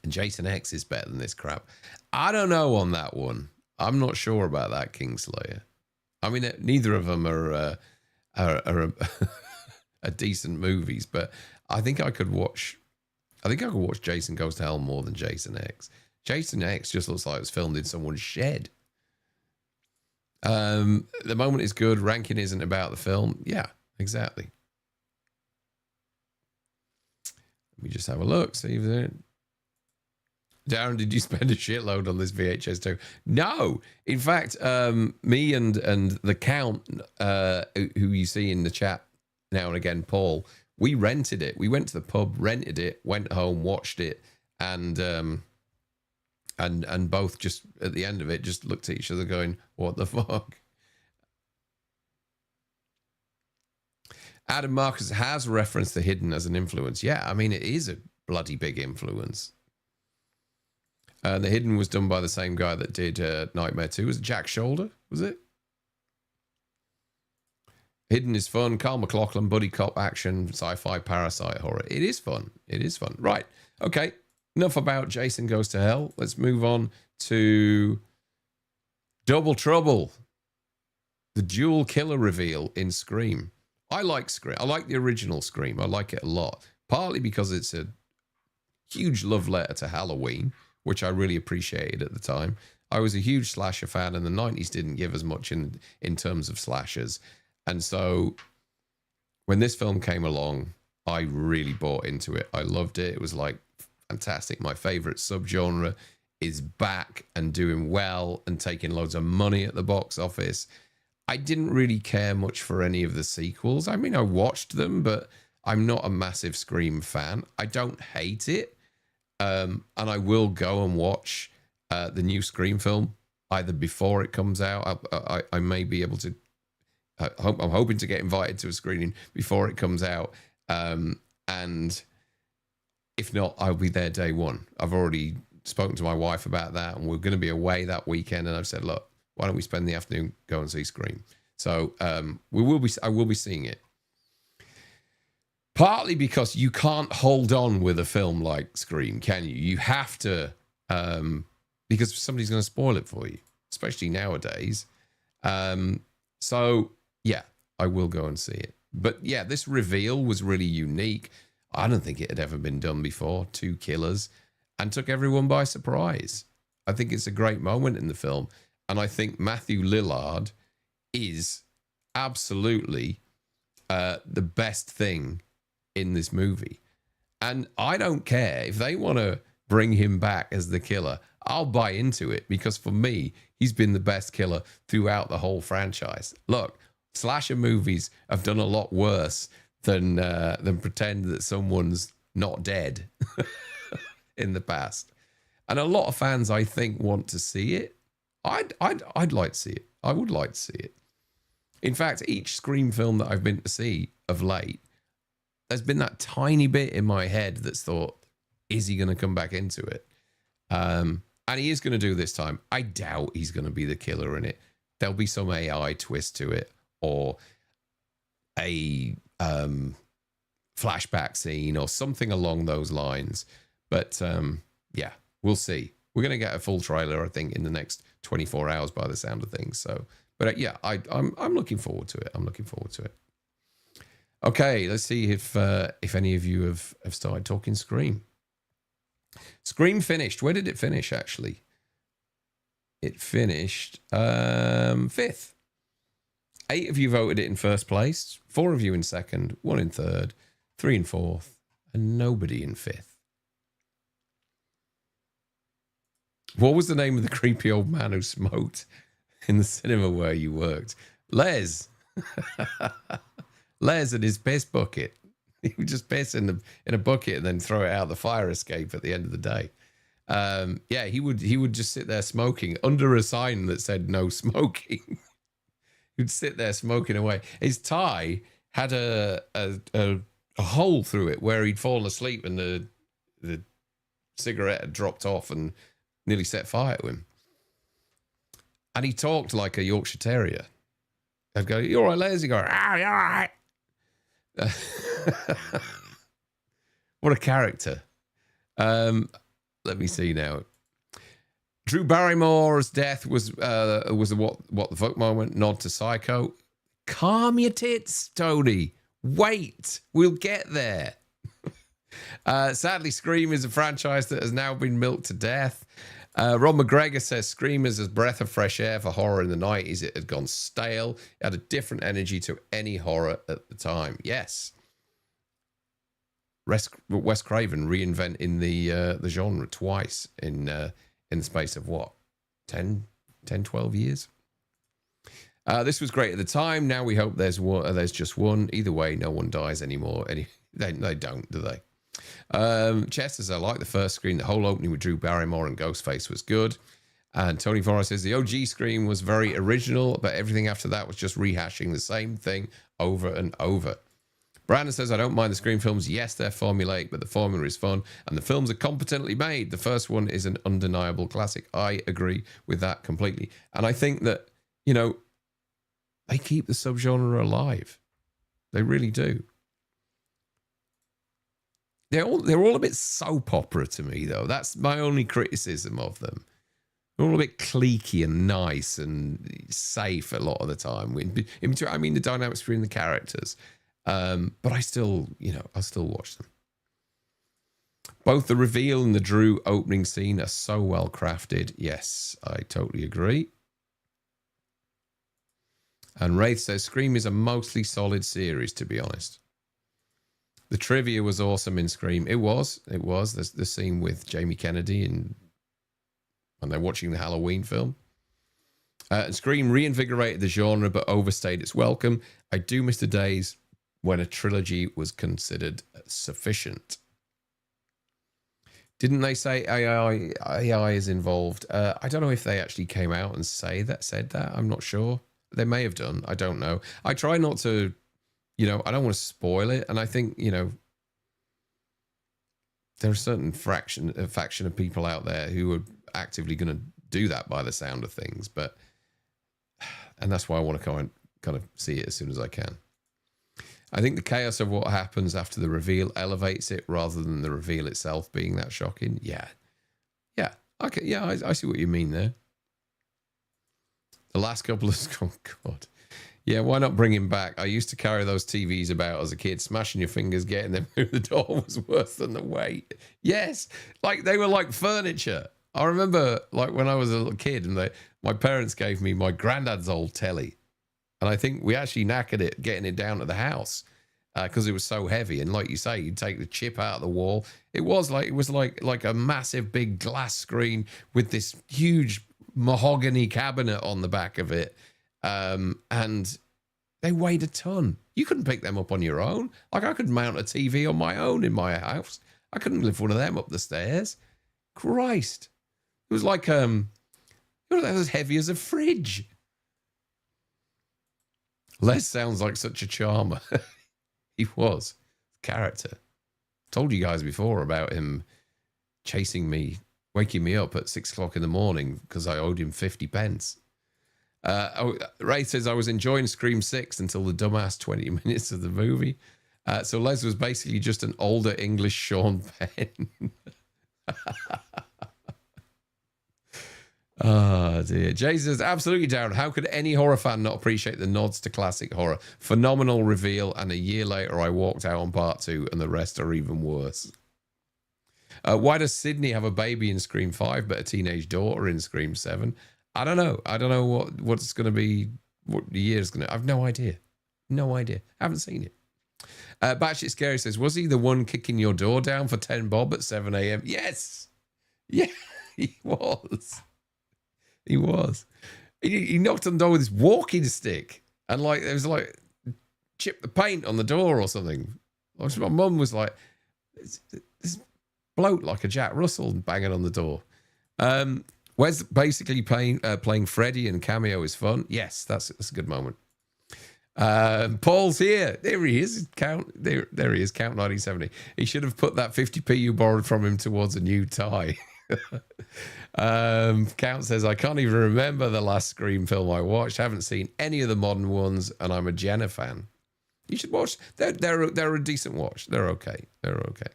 And Jason X is better than this crap. I don't know on that one. I'm not sure about that, Kingslayer. I mean, neither of them are decent movies, but I think I could watch Jason Goes to Hell more than Jason X. Jason X just looks like it was filmed in someone's shed. The moment is good. Ranking isn't about the film. Yeah, exactly. Let me just have a look. See if there... Darren, did you spend a shitload on this VHS too? No. In fact, me and the Count, who you see in the chat now and again, Paul, we rented it. We went to the pub, rented it, went home, watched it, and both just at the end of it just looked at each other going, what the fuck? Adam Marcus has referenced The Hidden as an influence. Yeah, I mean, it is a bloody big influence. The Hidden was done by the same guy that did Nightmare 2. Was it Jack Shoulder? Was it? Hidden is fun. Carl McLaughlin, buddy cop action, sci-fi, parasite horror. It is fun. It is fun. Right. Okay. Enough about Jason Goes to Hell. Let's move on to Double Trouble. The dual killer reveal in Scream. I like Scream. I like the original Scream. I like it a lot. Partly because it's a huge love letter to Halloween, which I really appreciated at the time. I was a huge slasher fan, and the 90s didn't give as much in terms of slashers. And so when this film came along, I really bought into it. I loved it. It was like fantastic. My favorite subgenre is back and doing well and taking loads of money at the box office. I didn't really care much for any of the sequels. I mean, I watched them, but I'm not a massive Scream fan. I don't hate it. And I will go and watch the new Scream film either before it comes out. I may be able to. I'm hoping to get invited to a screening before it comes out. And if not, I'll be there day one. I've already spoken to my wife about that, and we're going to be away that weekend. And I've said, look, why don't we spend the afternoon, go and see Scream? So I will be seeing it. Partly because you can't hold on with a film like Scream, can you? You have to, because somebody's going to spoil it for you, especially nowadays. So, yeah, I will go and see it. But, yeah, this reveal was really unique. I don't think it had ever been done before. 2 killers, and took everyone by surprise. I think it's a great moment in the film. And I think Matthew Lillard is absolutely the best thing in this movie. And I don't care if they want to bring him back as the killer. I'll buy into it, because for me, he's been the best killer throughout the whole franchise. Look, slasher movies have done a lot worse than pretend that someone's not dead in the past. And a lot of fans, I think, want to see it. I'd like to see it. I would like to see it. In fact, each Scream film that I've been to see of late, there's been that tiny bit in my head that's thought, is he going to come back into it? And he is going to do this time. I doubt he's going to be the killer in it. There'll be some AI twist to it, or a flashback scene or something along those lines. But yeah, we'll see. We're going to get a full trailer, I think, in the next 24 hours by the sound of things. So, but yeah, I'm looking forward to it. I'm looking forward to it. Okay, let's see if any of you have started talking Scream. Scream finished. Where did it finish, actually? It finished 5th. 8 of you voted it in first place, 4 of you in second, 1 in third, 3 in fourth, and nobody in 5th. What was the name of the creepy old man who smoked in the cinema where you worked? Les. Les and his piss bucket. He would just piss in a bucket and then throw it out the fire escape at the end of the day. Yeah, he would just sit there smoking under a sign that said no smoking. He'd sit there smoking away. His tie had a hole through it where he'd fallen asleep and the cigarette had dropped off and nearly set fire to him. And he talked like a Yorkshire Terrier. I'd go, "You all right, Les?" He'd go, "Ah, you all right?" What a character. Let me see now. Drew Barrymore's death was a what the fuck moment, nod to Psycho. Calm your tits, Tony. Wait, we'll get there. Sadly, Scream is a franchise that has now been milked to death. Ron McGregor says Scream is a breath of fresh air for horror in the 90s. It had gone stale. It had a different energy to any horror at the time. Yes. Wes Craven reinventing the genre twice in the space of what? 10, 12 years? This was great at the time. Now we hope there's just one. Either way, no one dies anymore. They don't, do they? Chess says, I like the first Scream. The whole opening with Drew Barrymore and Ghostface was good. And Tony Forrest says, the OG Scream was very original, but everything after that was just rehashing the same thing over and over. Brandon says, I don't mind the Scream films. Yes, they're formulaic, but the formula is fun, and the films are competently made. The first one is an undeniable classic. I agree with that completely. And I think that, they keep the subgenre alive. They really do. They're all a bit soap opera to me, though. That's my only criticism of them. They're all a bit cliquey and nice and safe a lot of the time. I mean, the dynamics between the characters. But I still, I'll still watch them. Both the reveal and the Drew opening scene are so well crafted. Yes, I totally agree. And Wraith says, Scream is a mostly solid series, to be honest. The trivia was awesome in Scream. It was. The scene with Jamie Kennedy and they're watching the Halloween film. And Scream reinvigorated the genre, but overstayed its welcome. I do miss the days when a trilogy was considered sufficient. Didn't they say AI is involved? I don't know if they actually came out and said that. I'm not sure. They may have done. I don't know. I try not to, I don't want to spoil it. And I think, there's a certain faction of people out there who are actively going to do that by the sound of things. And that's why I want to kind of see it as soon as I can. I think the chaos of what happens after the reveal elevates it rather than the reveal itself being that shocking. Yeah. Okay. Yeah, I see what you mean there. The last couple of... Oh, God. Yeah, why not bring him back? I used to carry those TVs about as a kid. Smashing your fingers, getting them through the door was worse than the weight. Yes, like they were like furniture. I remember like when I was a little kid and my parents gave me my granddad's old telly. And I think we actually knackered it getting it down to the house because it was so heavy. And like you say, you'd take the chip out of the wall. It was like a massive big glass screen with this huge mahogany cabinet on the back of it. And they weighed a ton. You couldn't pick them up on your own. Like I could mount a TV on my own in my house. I couldn't lift one of them up the stairs. Christ. It was like, it was as heavy as a fridge. Les sounds like such a charmer. He was. Character. Told you guys before about him chasing me, waking me up at 6 o'clock in the morning because I owed him 50 pence. Ray says, I was enjoying Scream 6 until the dumbass 20 minutes of the movie. So Les was basically just an older English Sean Penn. Oh, dear. Jay says, absolutely, Darren. How could any horror fan not appreciate the nods to classic horror? Phenomenal reveal, and a year later I walked out on part 2, and the rest are even worse. Why does Sydney have a baby in Scream 5 but a teenage daughter in Scream 7? I don't know. I don't know what's going to be, what the year's going to... I've no idea. No idea. Haven't seen it. Batshit Scary says, was he the one kicking your door down for 10 bob at 7 a.m.? Yes. Yeah, he was. He was. He knocked on the door with his walking stick and like it was like chipped the paint on the door or something. My mum was like, this bloke like a Jack Russell banging on the door. Wes basically playing Freddy and Cameo is fun. Yes, that's a good moment. Paul's here. There he is. There he is. Count 1970. He should have put that 50p you borrowed from him towards a new tie. Count says, I can't even remember the last Scream film I watched. Haven't seen any of the modern ones, and I'm a Jenna fan. You should watch. They're a decent watch. They're okay. They're okay.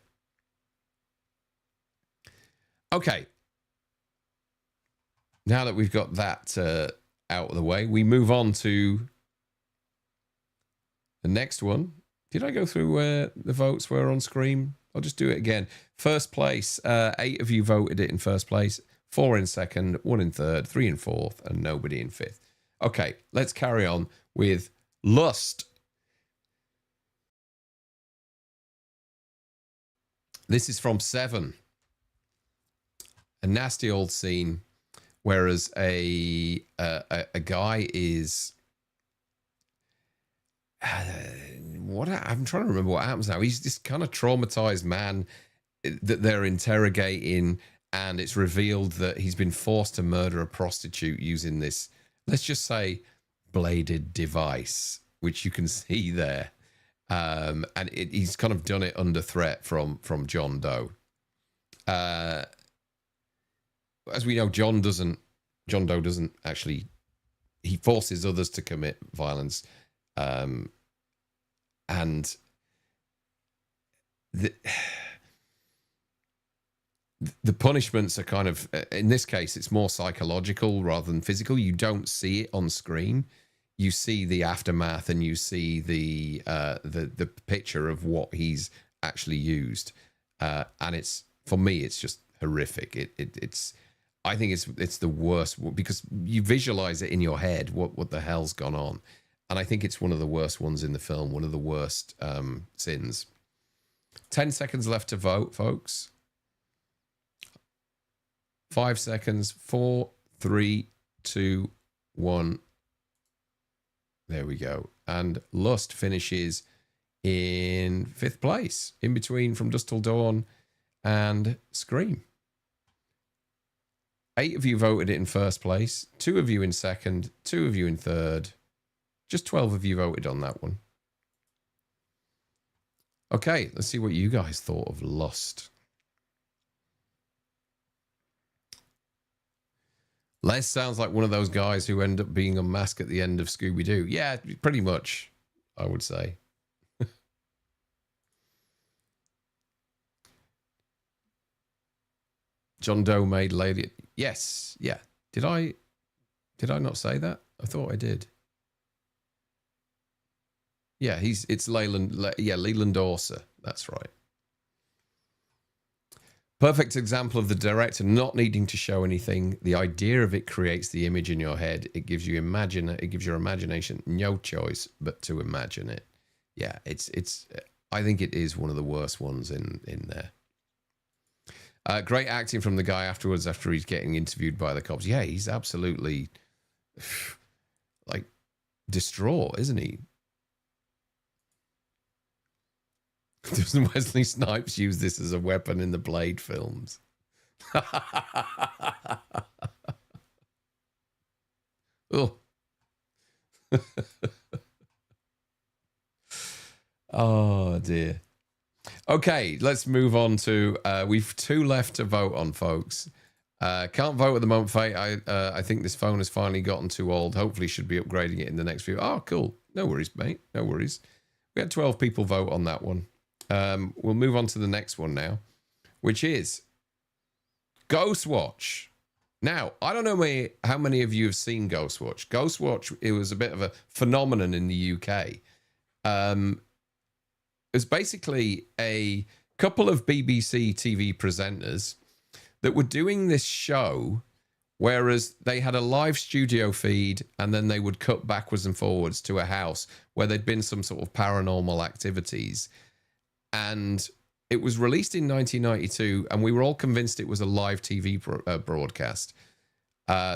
Okay. Now that we've got that out of the way, we move on to the next one. Did I go through where the votes were on Scream? I'll just do it again. First place, 8 of you voted it in first place, 4 in second, 1 in third, 3 in fourth, and nobody in fifth. Okay, let's carry on with Lust. This is from 7. A nasty old scene, whereas a guy is... I'm trying to remember what happens now. He's this kind of traumatized man that they're interrogating, and it's revealed that he's been forced to murder a prostitute using this, let's just say, bladed device, which you can see there. And he's kind of done it under threat from John Doe. As we know, John Doe doesn't actually, he forces others to commit violence. And the punishments are kind of, in this case, it's more psychological rather than physical. You don't see it on screen. You see the aftermath, and you see the picture of what he's actually used. And it's, for me, it's just horrific. It's I think it's the worst, because you visualize it in your head what the hell's gone on. And I think it's one of the worst ones in the film, one of the worst sins. 10 seconds left to vote, folks. 5 seconds. 4, 3, 2, 1. There we go. And Lust finishes in 5th place, in between From Dusk Till Dawn and Scream. 8 of you voted it in first place, 2 of you in second, 2 of you in third. Just 12 of you voted on that one. Okay, let's see what you guys thought of Lust. Les sounds like one of those guys who end up being unmasked at the end of Scooby-Doo. Yeah, pretty much, I would say. John Doe made Lady... Yes, yeah. Did I not say that? I thought I did. Yeah, it's Leland Orser. That's right. Perfect example of the director not needing to show anything. The idea of it creates the image in your head. It gives your imagination no choice but to imagine it. Yeah, it's. I think it is one of the worst ones in there. Great acting from the guy afterwards, after he's getting interviewed by the cops. Yeah, he's absolutely like distraught, isn't he? Doesn't Wesley Snipes use this as a weapon in the Blade films? Oh. Oh dear. Okay, let's move on to we've 2 left to vote on, folks. Can't vote at the moment, Faye. I think this phone has finally gotten too old. Hopefully should be upgrading it in the next few. Oh, cool. No worries, mate. No worries. We had 12 people vote on that one. We'll move on to the next one now, which is Ghostwatch. Now, I don't know how many of you have seen Ghostwatch. Ghostwatch, it was a bit of a phenomenon in the UK. It was basically a couple of BBC TV presenters that were doing this show, whereas they had a live studio feed and then they would cut backwards and forwards to a house where there'd been some sort of paranormal activities. And it was released in 1992, and we were all convinced it was a live TV broadcast.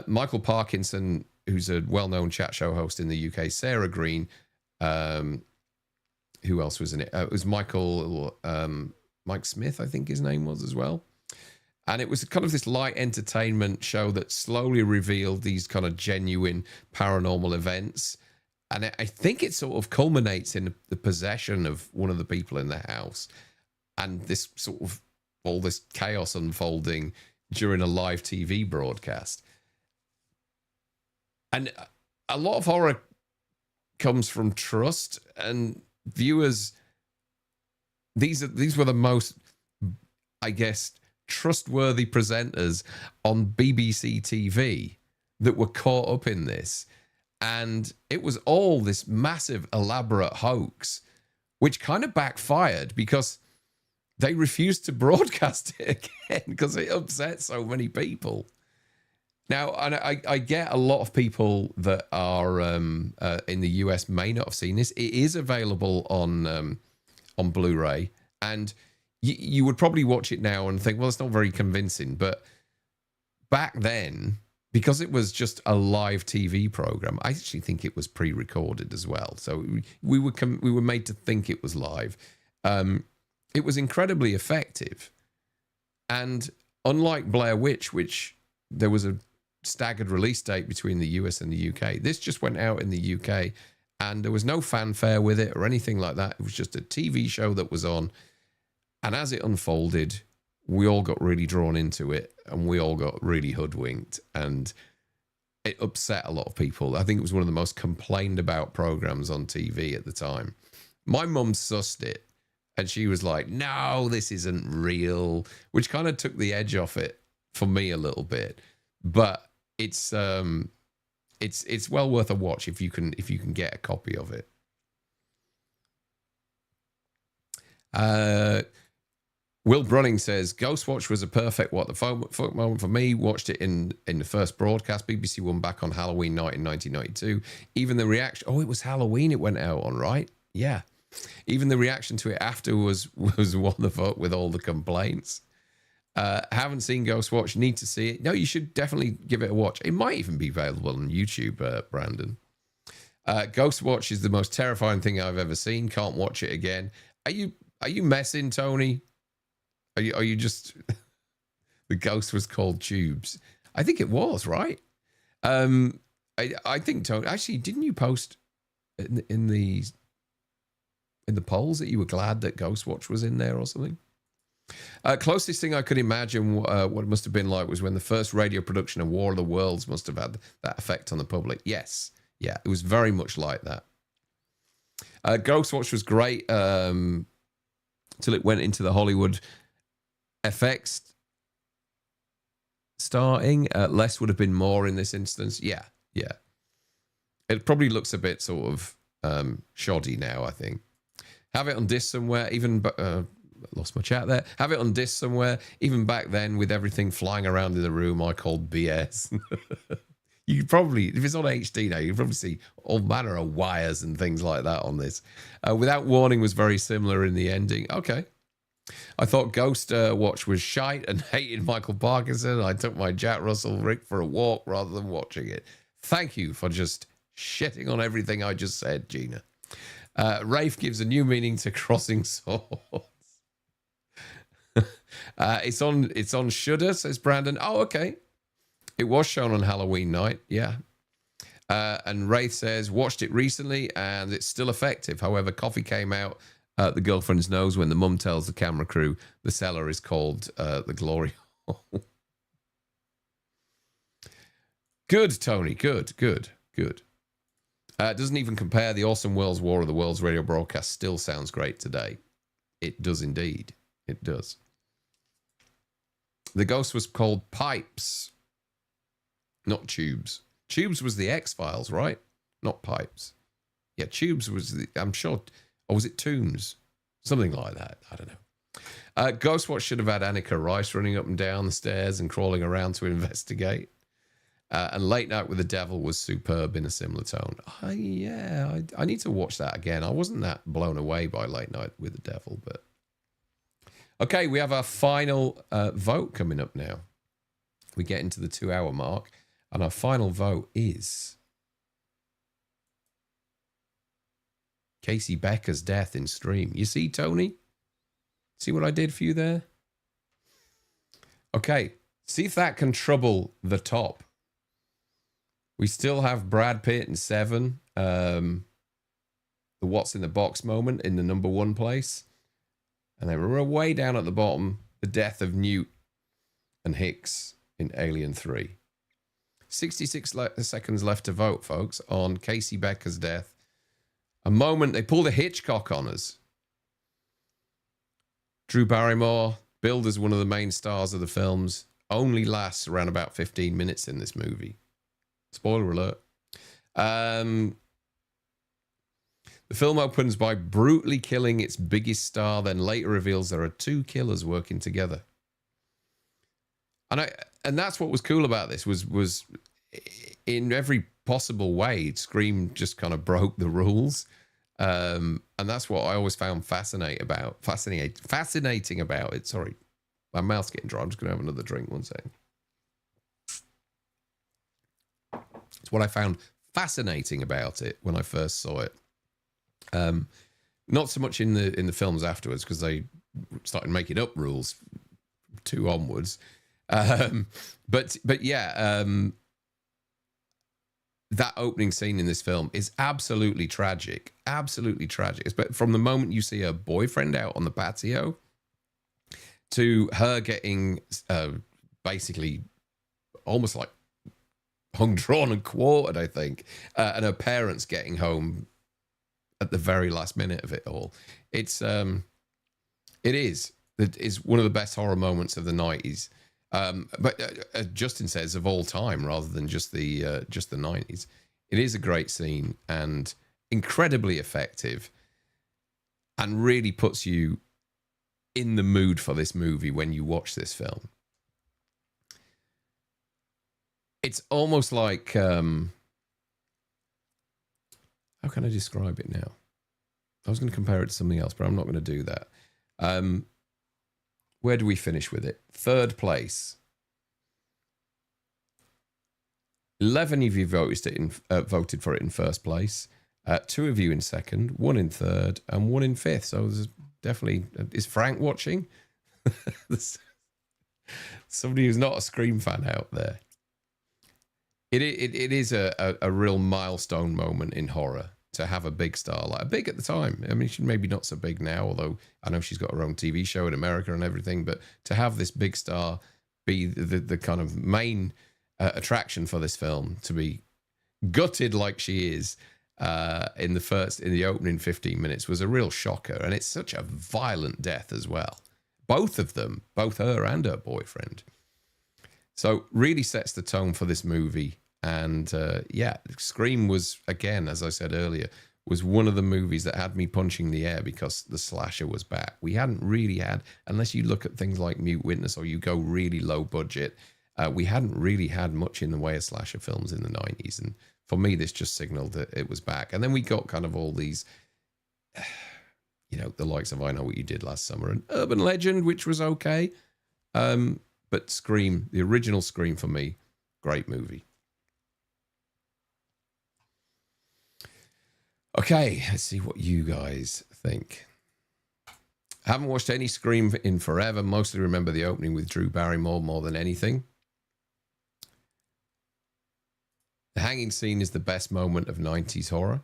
Michael Parkinson, who's a well-known chat show host in the UK, Sarah Green, who else was in it? It was Mike Smith, I think his name was as well. And it was kind of this light entertainment show that slowly revealed these kind of genuine paranormal events. And I think it sort of culminates in the possession of one of the people in the house. And this sort of all this chaos unfolding during a live TV broadcast. And a lot of horror comes from trust, and viewers, these were the most, I guess, trustworthy presenters on BBC TV that were caught up in this. And it was all this massive, elaborate hoax, which kind of backfired because they refused to broadcast it again because it upset so many people. Now, and I get a lot of people that are in the US may not have seen this. It is available on Blu-ray, and you would probably watch it now and think, well, it's not very convincing. But back then, because it was just a live TV program, I actually think it was pre-recorded as well. So we were made to think it was live. It was incredibly effective. And unlike Blair Witch, which there was a staggered release date between the US and the UK, this just went out in the UK and there was no fanfare with it or anything like that. It was just a TV show that was on. And as it unfolded, we all got really drawn into it and we all got really hoodwinked, and it upset a lot of people. I think it was one of the most complained about programs on TV at the time. My mum sussed it and she was like, no, this isn't real, which kind of took the edge off it for me a little bit. But it's well worth a watch if you can get a copy of it. Will Brunning says, Ghostwatch was a perfect what the fuck moment for me. Watched it in the first broadcast. BBC One back on Halloween night in 1992. Even the reaction... Oh, it was Halloween it went out on, right? Yeah. Even the reaction to it after was what the fuck with all the complaints. Haven't seen Ghostwatch. Need to see it. No, you should definitely give it a watch. It might even be available on YouTube, Brandon. Ghostwatch is the most terrifying thing I've ever seen. Can't watch it again. Are you messing, Tony? Are you just... The ghost was called Tubes. I think it was, right? I think, Tony... Actually, didn't you post in the polls that you were glad that Ghostwatch was in there or something? Closest thing I could imagine what it must have been like was when the first radio production of War of the Worlds must have had that effect on the public. Yes. Yeah, it was very much like that. Ghostwatch was great till it went into the Hollywood FX starting. Less would have been more in this instance. Yeah. It probably looks a bit sort of shoddy now, I think. Have it on disc somewhere, even... lost my chat there. Have it on disc somewhere. Even back then, with everything flying around in the room, I called BS. You could probably, if it's on HD now, you can probably see all manner of wires and things like that on this. Without Warning was very similar in the ending. Okay. I thought Ghost Watch was shite and hated Michael Parkinson. I took my Jack Russell Rick for a walk rather than watching it. Thank you for just shitting on everything I just said, Gina. Rafe gives a new meaning to Crossing Swords. It's on Shudder, says Brandon. Oh, okay. It was shown on Halloween night, yeah. And Wraith says, watched it recently and it's still effective. However, Coffee came out The girlfriend's nose when the mum tells the camera crew the cellar is called the glory hole. Good, Tony. Good. It doesn't even compare. The awesome World's War of the World's radio broadcast still sounds great today. It does indeed. It does. The ghost was called Pipes, not Tubes. Tubes was the X-Files, right? Not Pipes. Yeah, Tubes was the, I'm sure, or was it Tombs? Something like that. I don't know. Ghostwatch should have had Annika Rice running up and down the stairs and crawling around to investigate. And Late Night with the Devil was superb in a similar tone. I need to watch that again. I wasn't that blown away by Late Night with the Devil, but... Okay, we have our final vote coming up now. We get into the 2-hour mark, and our final vote is... Casey Becker's death in Stream. You see, Tony? See what I did for you there? Okay, see if that can trouble the top. We still have Brad Pitt and Seven. The What's in the Box moment in the #1 place. And they were way down at the bottom. The death of Newt and Hicks in Alien 3. 66 seconds left to vote, folks, on Casey Becker's death. A moment, they pulled a Hitchcock on us. Drew Barrymore, billed as one of the main stars of the films, only lasts around about 15 minutes in this movie. Spoiler alert. The film opens by brutally killing its biggest star, then later reveals there are 2 killers working together. And that's what was cool about this, was in every possible way, Scream just kind of broke the rules. And that's what I always found fascinating about it. Sorry, my mouth's getting dry. I'm just going to have another drink. One second. It's what I found fascinating about it when I first saw it. Not so much in the films afterwards, because they started making up rules 2 onwards. But yeah, that opening scene in this film is absolutely tragic. Absolutely tragic. But from the moment you see her boyfriend out on the patio to her getting basically almost like hung, drawn, and quartered, I think, and her parents getting home at the very last minute of it all. It is one of the best horror moments of the 90s. But Justin says of all time, rather than just the 90s. It is a great scene and incredibly effective, and really puts you in the mood for this movie when you watch this film. It's almost like, how can I describe it now? I was going to compare it to something else, but I'm not going to do that. Where do we finish with it? 3rd place. 11 of you voted for it in 1st place. 2 of you in 2nd, 1 in 3rd, and 1 in 5th. So there's definitely... Is Frank watching? Somebody who's not a Scream fan out there. It is a real milestone moment in horror to have a big star, like big at the time. I mean, she's maybe not so big now, although I know she's got her own TV show in America and everything, but to have this big star be the kind of main attraction for this film, to be gutted like she is in the opening 15 minutes, was a real shocker. And it's such a violent death as well. Both of them, both her and her boyfriend. So really sets the tone for this movie. And yeah, Scream was, again, as I said earlier, was one of the movies that had me punching the air because the slasher was back. We hadn't really had, unless you look at things like Mute Witness or you go really low budget, we hadn't really had much in the way of slasher films in the 90s. And for me, this just signaled that it was back. And then we got kind of all these, you know, the likes of I Know What You Did Last Summer and Urban Legend, which was okay. But Scream, the original Scream for me, great movie. Okay, let's see what you guys think. I haven't watched any Scream in forever. Mostly remember the opening with Drew Barrymore more than anything. The hanging scene is the best moment of 90s horror.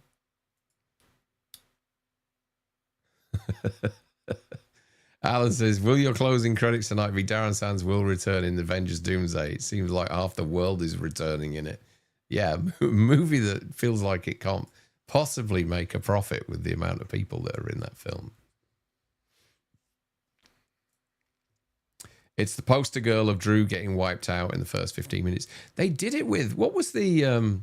Alan says, will your closing credits tonight be Darren Sands will return in Avengers Doomsday? It seems like half the world is returning in it. Yeah, a movie that feels like it can't possibly make a profit with the amount of people that are in that film. It's the poster girl of Drew getting wiped out in the first 15 minutes. They did it with, what was the,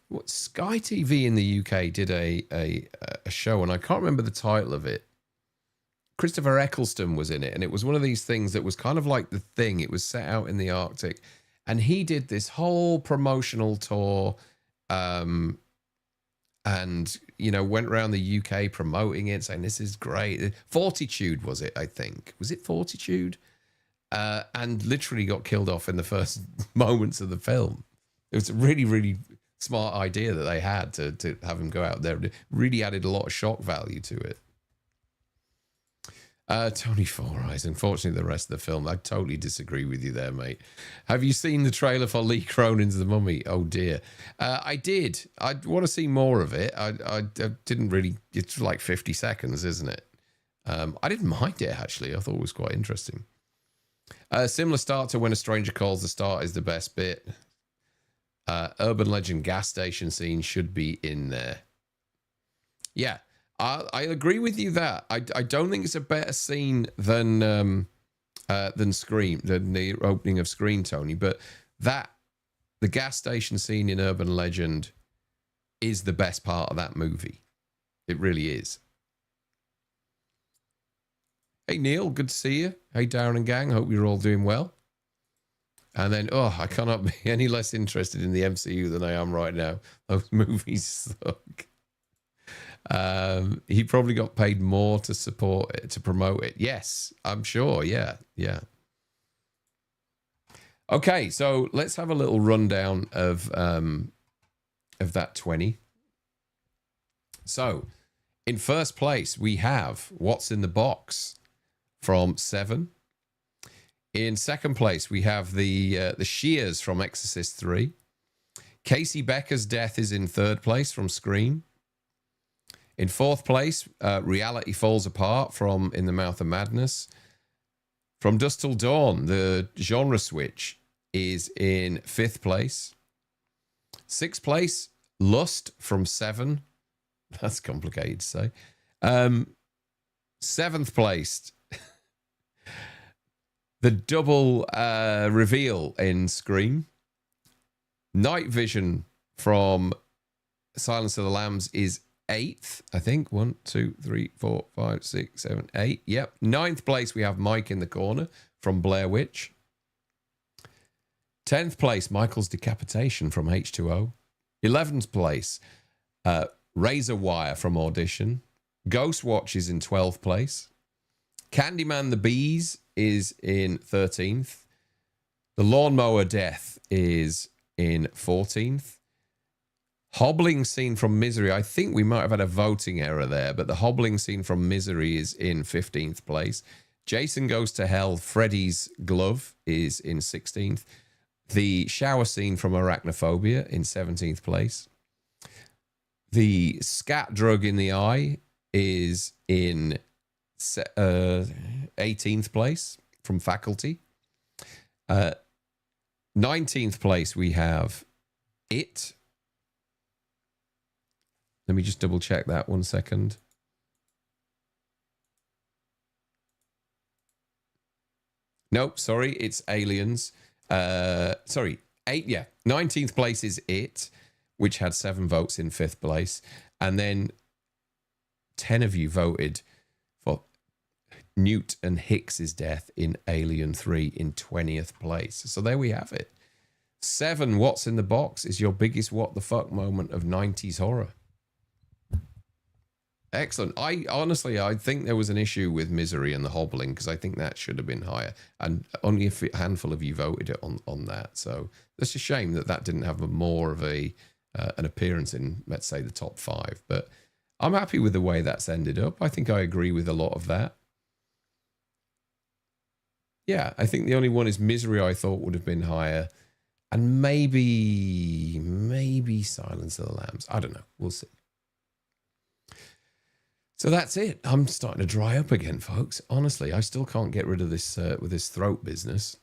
what Sky TV in the UK did a show, and I can't remember the title of it. Christopher Eccleston was in it, and it was one of these things that was kind of like The Thing. It was set out in the Arctic, and he did this whole promotional tour, and, you know, went around the UK promoting it, saying this is great. Fortitude was it, I think. Was it Fortitude? And literally got killed off in the first moments of the film. It was a really, really smart idea that they had to have him go out there. It really added a lot of shock value to it. Tony Four Eyes. Unfortunately, the rest of the film, I totally disagree with you there, mate. Have you seen the trailer for Lee Cronin's The Mummy? Oh, dear. I did. I want to see more of it. I didn't really... It's like 50 seconds, isn't it? I didn't mind it, actually. I thought it was quite interesting. Similar start to When a Stranger Calls. The start is the best bit. Urban legend gas station scene should be in there. Yeah, I agree with you that I don't think it's a better scene than Scream, than the opening of Scream, Tony. But the gas station scene in Urban Legend is the best part of that movie. It really is. Hey, Neil, good to see you. Hey, Darren and gang, hope you're all doing well. And then, I cannot be any less interested in the MCU than I am right now. Those movies suck. He probably got paid more to support it, to promote it. Yes, I'm sure. Yeah. Okay, so let's have a little rundown of that 20. So, in first place, we have What's in the Box from 7. In second place, we have the Shears from Exorcist 3. Casey Becker's Death is in third place from Scream. In fourth place, Reality Falls Apart from In the Mouth of Madness. From Dusk Till Dawn, the genre switch is in fifth place. Sixth place, Lust from 7. That's complicated to say. Seventh place, the double reveal in Scream. Night Vision from Silence of the Lambs is 8th, I think. 1, 2, 3, 4, 5, 6, 7, 8. Yep. 9th place, we have Mike in the Corner from Blair Witch. 10th place, Michael's Decapitation from H2O. 11th place, Razor Wire from Audition. Ghost Watch is in 12th place. Candyman the Bees is in 13th. The Lawnmower Death is in 14th. Hobbling Scene from Misery. I think we might have had a voting error there, but the Hobbling Scene from Misery is in 15th place. Jason Goes to Hell, Freddy's Glove is in 16th. The Shower Scene from Arachnophobia in 17th place. The Scat Drug in the Eye is in 18th place from Faculty. 19th place, we have It. Let me just double check that 1 second. Nope, sorry, it's Aliens. 19th place is It, which had 7 votes in 5th place. And then 10 of you voted for Newt and Hicks's death in Alien 3 in 20th place. So there we have it. 7, What's in the Box is your biggest what the fuck moment of 90s horror. Excellent. I think there was an issue with Misery and the Hobbling, because I think that should have been higher. And only a handful of you voted it on that. So it's a shame that didn't have more of an appearance in, let's say, the top 5. But I'm happy with the way that's ended up. I think I agree with a lot of that. Yeah, I think the only one is Misery I thought would have been higher. And maybe Silence of the Lambs. I don't know. We'll see. So that's it. I'm starting to dry up again, folks. Honestly, I still can't get rid of this with this throat business.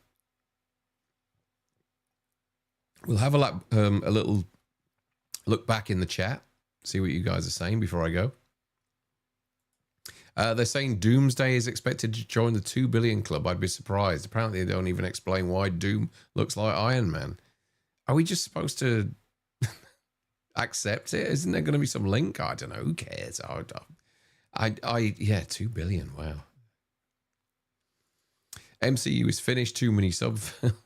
We'll have a little look back in the chat, see what you guys are saying before I go. They're saying Doomsday is expected to join the 2 billion club. I'd be surprised. Apparently, they don't even explain why Doom looks like Iron Man. Are we just supposed to accept it? Isn't there going to be some link? I don't know. Who cares? Yeah, 2 billion. Wow. MCU is finished. Too many sub-films.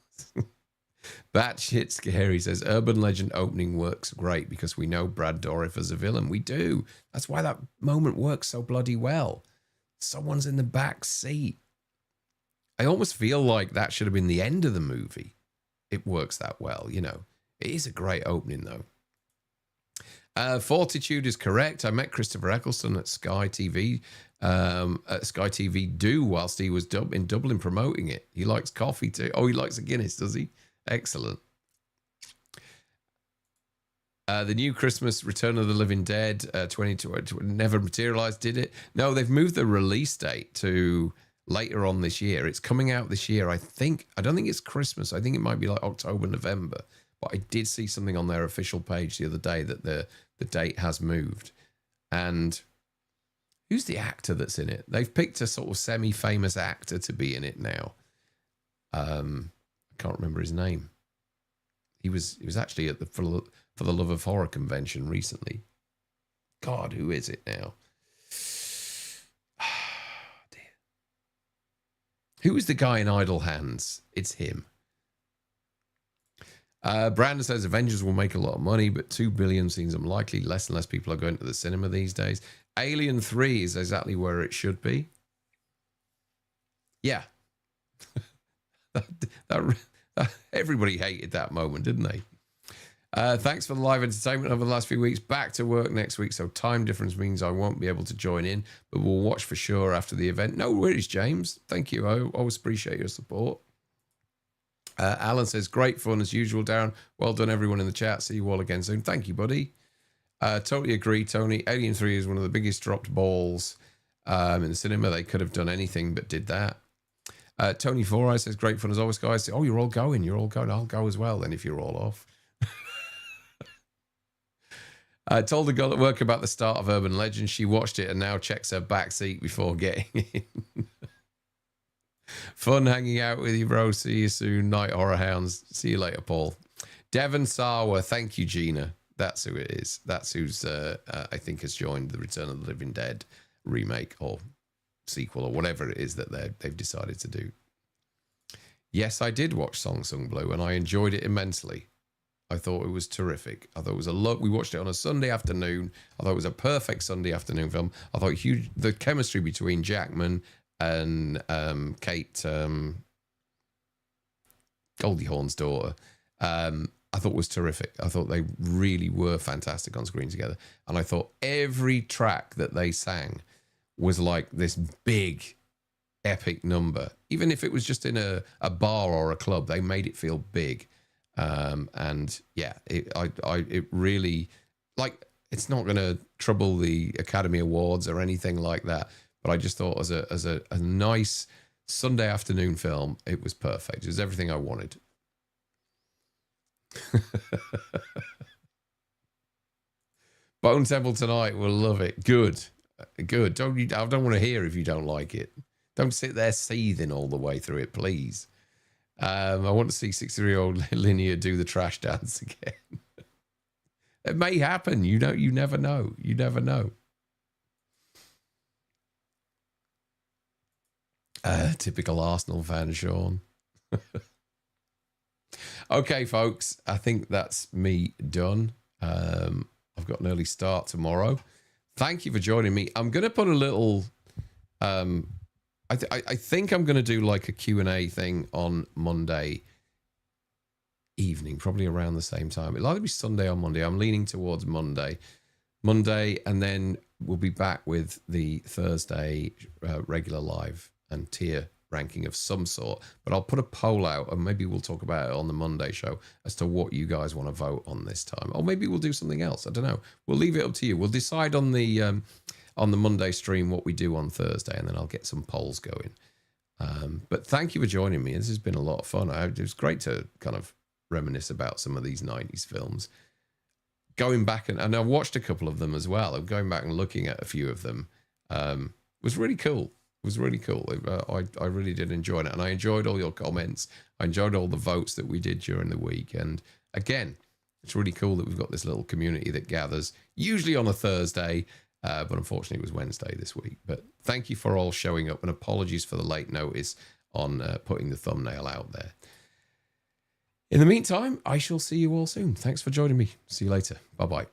Batshit scary says Urban Legend opening works great because we know Brad Dourif as a villain. We do. That's why that moment works so bloody well. Someone's in the back seat. I almost feel like that should have been the end of the movie. It works that well, you know. It is a great opening, though. Fortitude is correct. I met Christopher Eccleston at Sky TV. At Sky TV do whilst he was in Dublin promoting it. He likes coffee too. Oh, he likes a Guinness, does he? Excellent. The new Christmas Return of the Living Dead 2020 never materialized, did it? No, they've moved the release date to later on this year. It's coming out this year. I don't think it's Christmas. I think it might be like October, November. But I did see something on their official page the other day that the date has moved. And who's the actor that's in it? They've picked a sort of semi-famous actor to be in it now. I can't remember his name. He was actually at the For the Love of Horror convention recently. God, who is it now? Oh, dear. Who is the guy in Idle Hands? It's him. Brandon says Avengers will make a lot of money, but 2 billion seems unlikely. Less and less people are going to the cinema these days. Alien 3 is exactly where it should be. Yeah. Everybody hated that moment, didn't they? Thanks for the live entertainment over the last few weeks. Back to work next week, so time difference means I won't be able to join in, but we'll watch for sure after the event. No worries, James. Thank you. I always appreciate your support. Alan says, great fun as usual, Darren. Well done, everyone in the chat. See you all again soon. Thank you, buddy. Totally agree, Tony. Alien 3 is one of the biggest dropped balls in the cinema. They could have done anything but did that. Tony Four Eyes says, great fun as always, guys. Oh, you're all going. You're all going. I'll go as well then if you're all off. Told a girl at work about the start of Urban Legend. She watched it and now checks her back seat before getting in. Fun hanging out with you, bro. See you soon. Night Horror Hounds. See you later, Paul. Devon Sawa. Thank you, Gina. That's who it is. That's who's, I think, has joined the Return of the Living Dead remake or sequel or whatever it is that they've decided to do. Yes, I did watch Song Sung Blue and I enjoyed it immensely. I thought it was terrific. I thought it was a lot. We watched it on a Sunday afternoon. I thought it was a perfect Sunday afternoon film. I thought the chemistry between Jackman and Kate Goldie Hawn's daughter, I thought was terrific. I thought they really were fantastic on screen together. And I thought every track that they sang was like this big, epic number. Even if it was just in a bar or a club, they made it feel big. And yeah, it really, like, it's not going to trouble the Academy Awards or anything like that. But I just thought as a nice Sunday afternoon film, it was perfect. It was everything I wanted. Bone Temple tonight will love it. Good. I don't want to hear if you don't like it. Don't sit there seething all the way through it, please. I want to see 63-year-old Linnea do the trash dance again. It may happen. You never know. You never know. Typical Arsenal fan, Sean. Okay, folks. I think that's me done. I've got an early start tomorrow. Thank you for joining me. I'm going to put a little... I think I'm going to do like a Q&A thing on Monday evening, probably around the same time. It'll either be Sunday or Monday. I'm leaning towards Monday, and then we'll be back with the Thursday regular live and tier ranking of some sort. But I'll put a poll out, and maybe we'll talk about it on the Monday show as to what you guys want to vote on this time. Or maybe we'll do something else. I don't know. We'll leave it up to you. We'll decide on the... on the Monday stream what we do on Thursday, and then I'll get some polls going. But thank you for joining me. This has been a lot of fun. It was great to kind of reminisce about some of these 90s films. Going back, and I watched a couple of them as well. I'm going back and looking at a few of them. Was really cool. It was really cool. I really did enjoy it. And I enjoyed all your comments. I enjoyed all the votes that we did during the week. And again, it's really cool that we've got this little community that gathers, usually on a Thursday, but unfortunately it was Wednesday this week. But thank you for all showing up, and apologies for the late notice on putting the thumbnail out there. In the meantime, I shall see you all soon. Thanks for joining me. See you later. Bye-bye.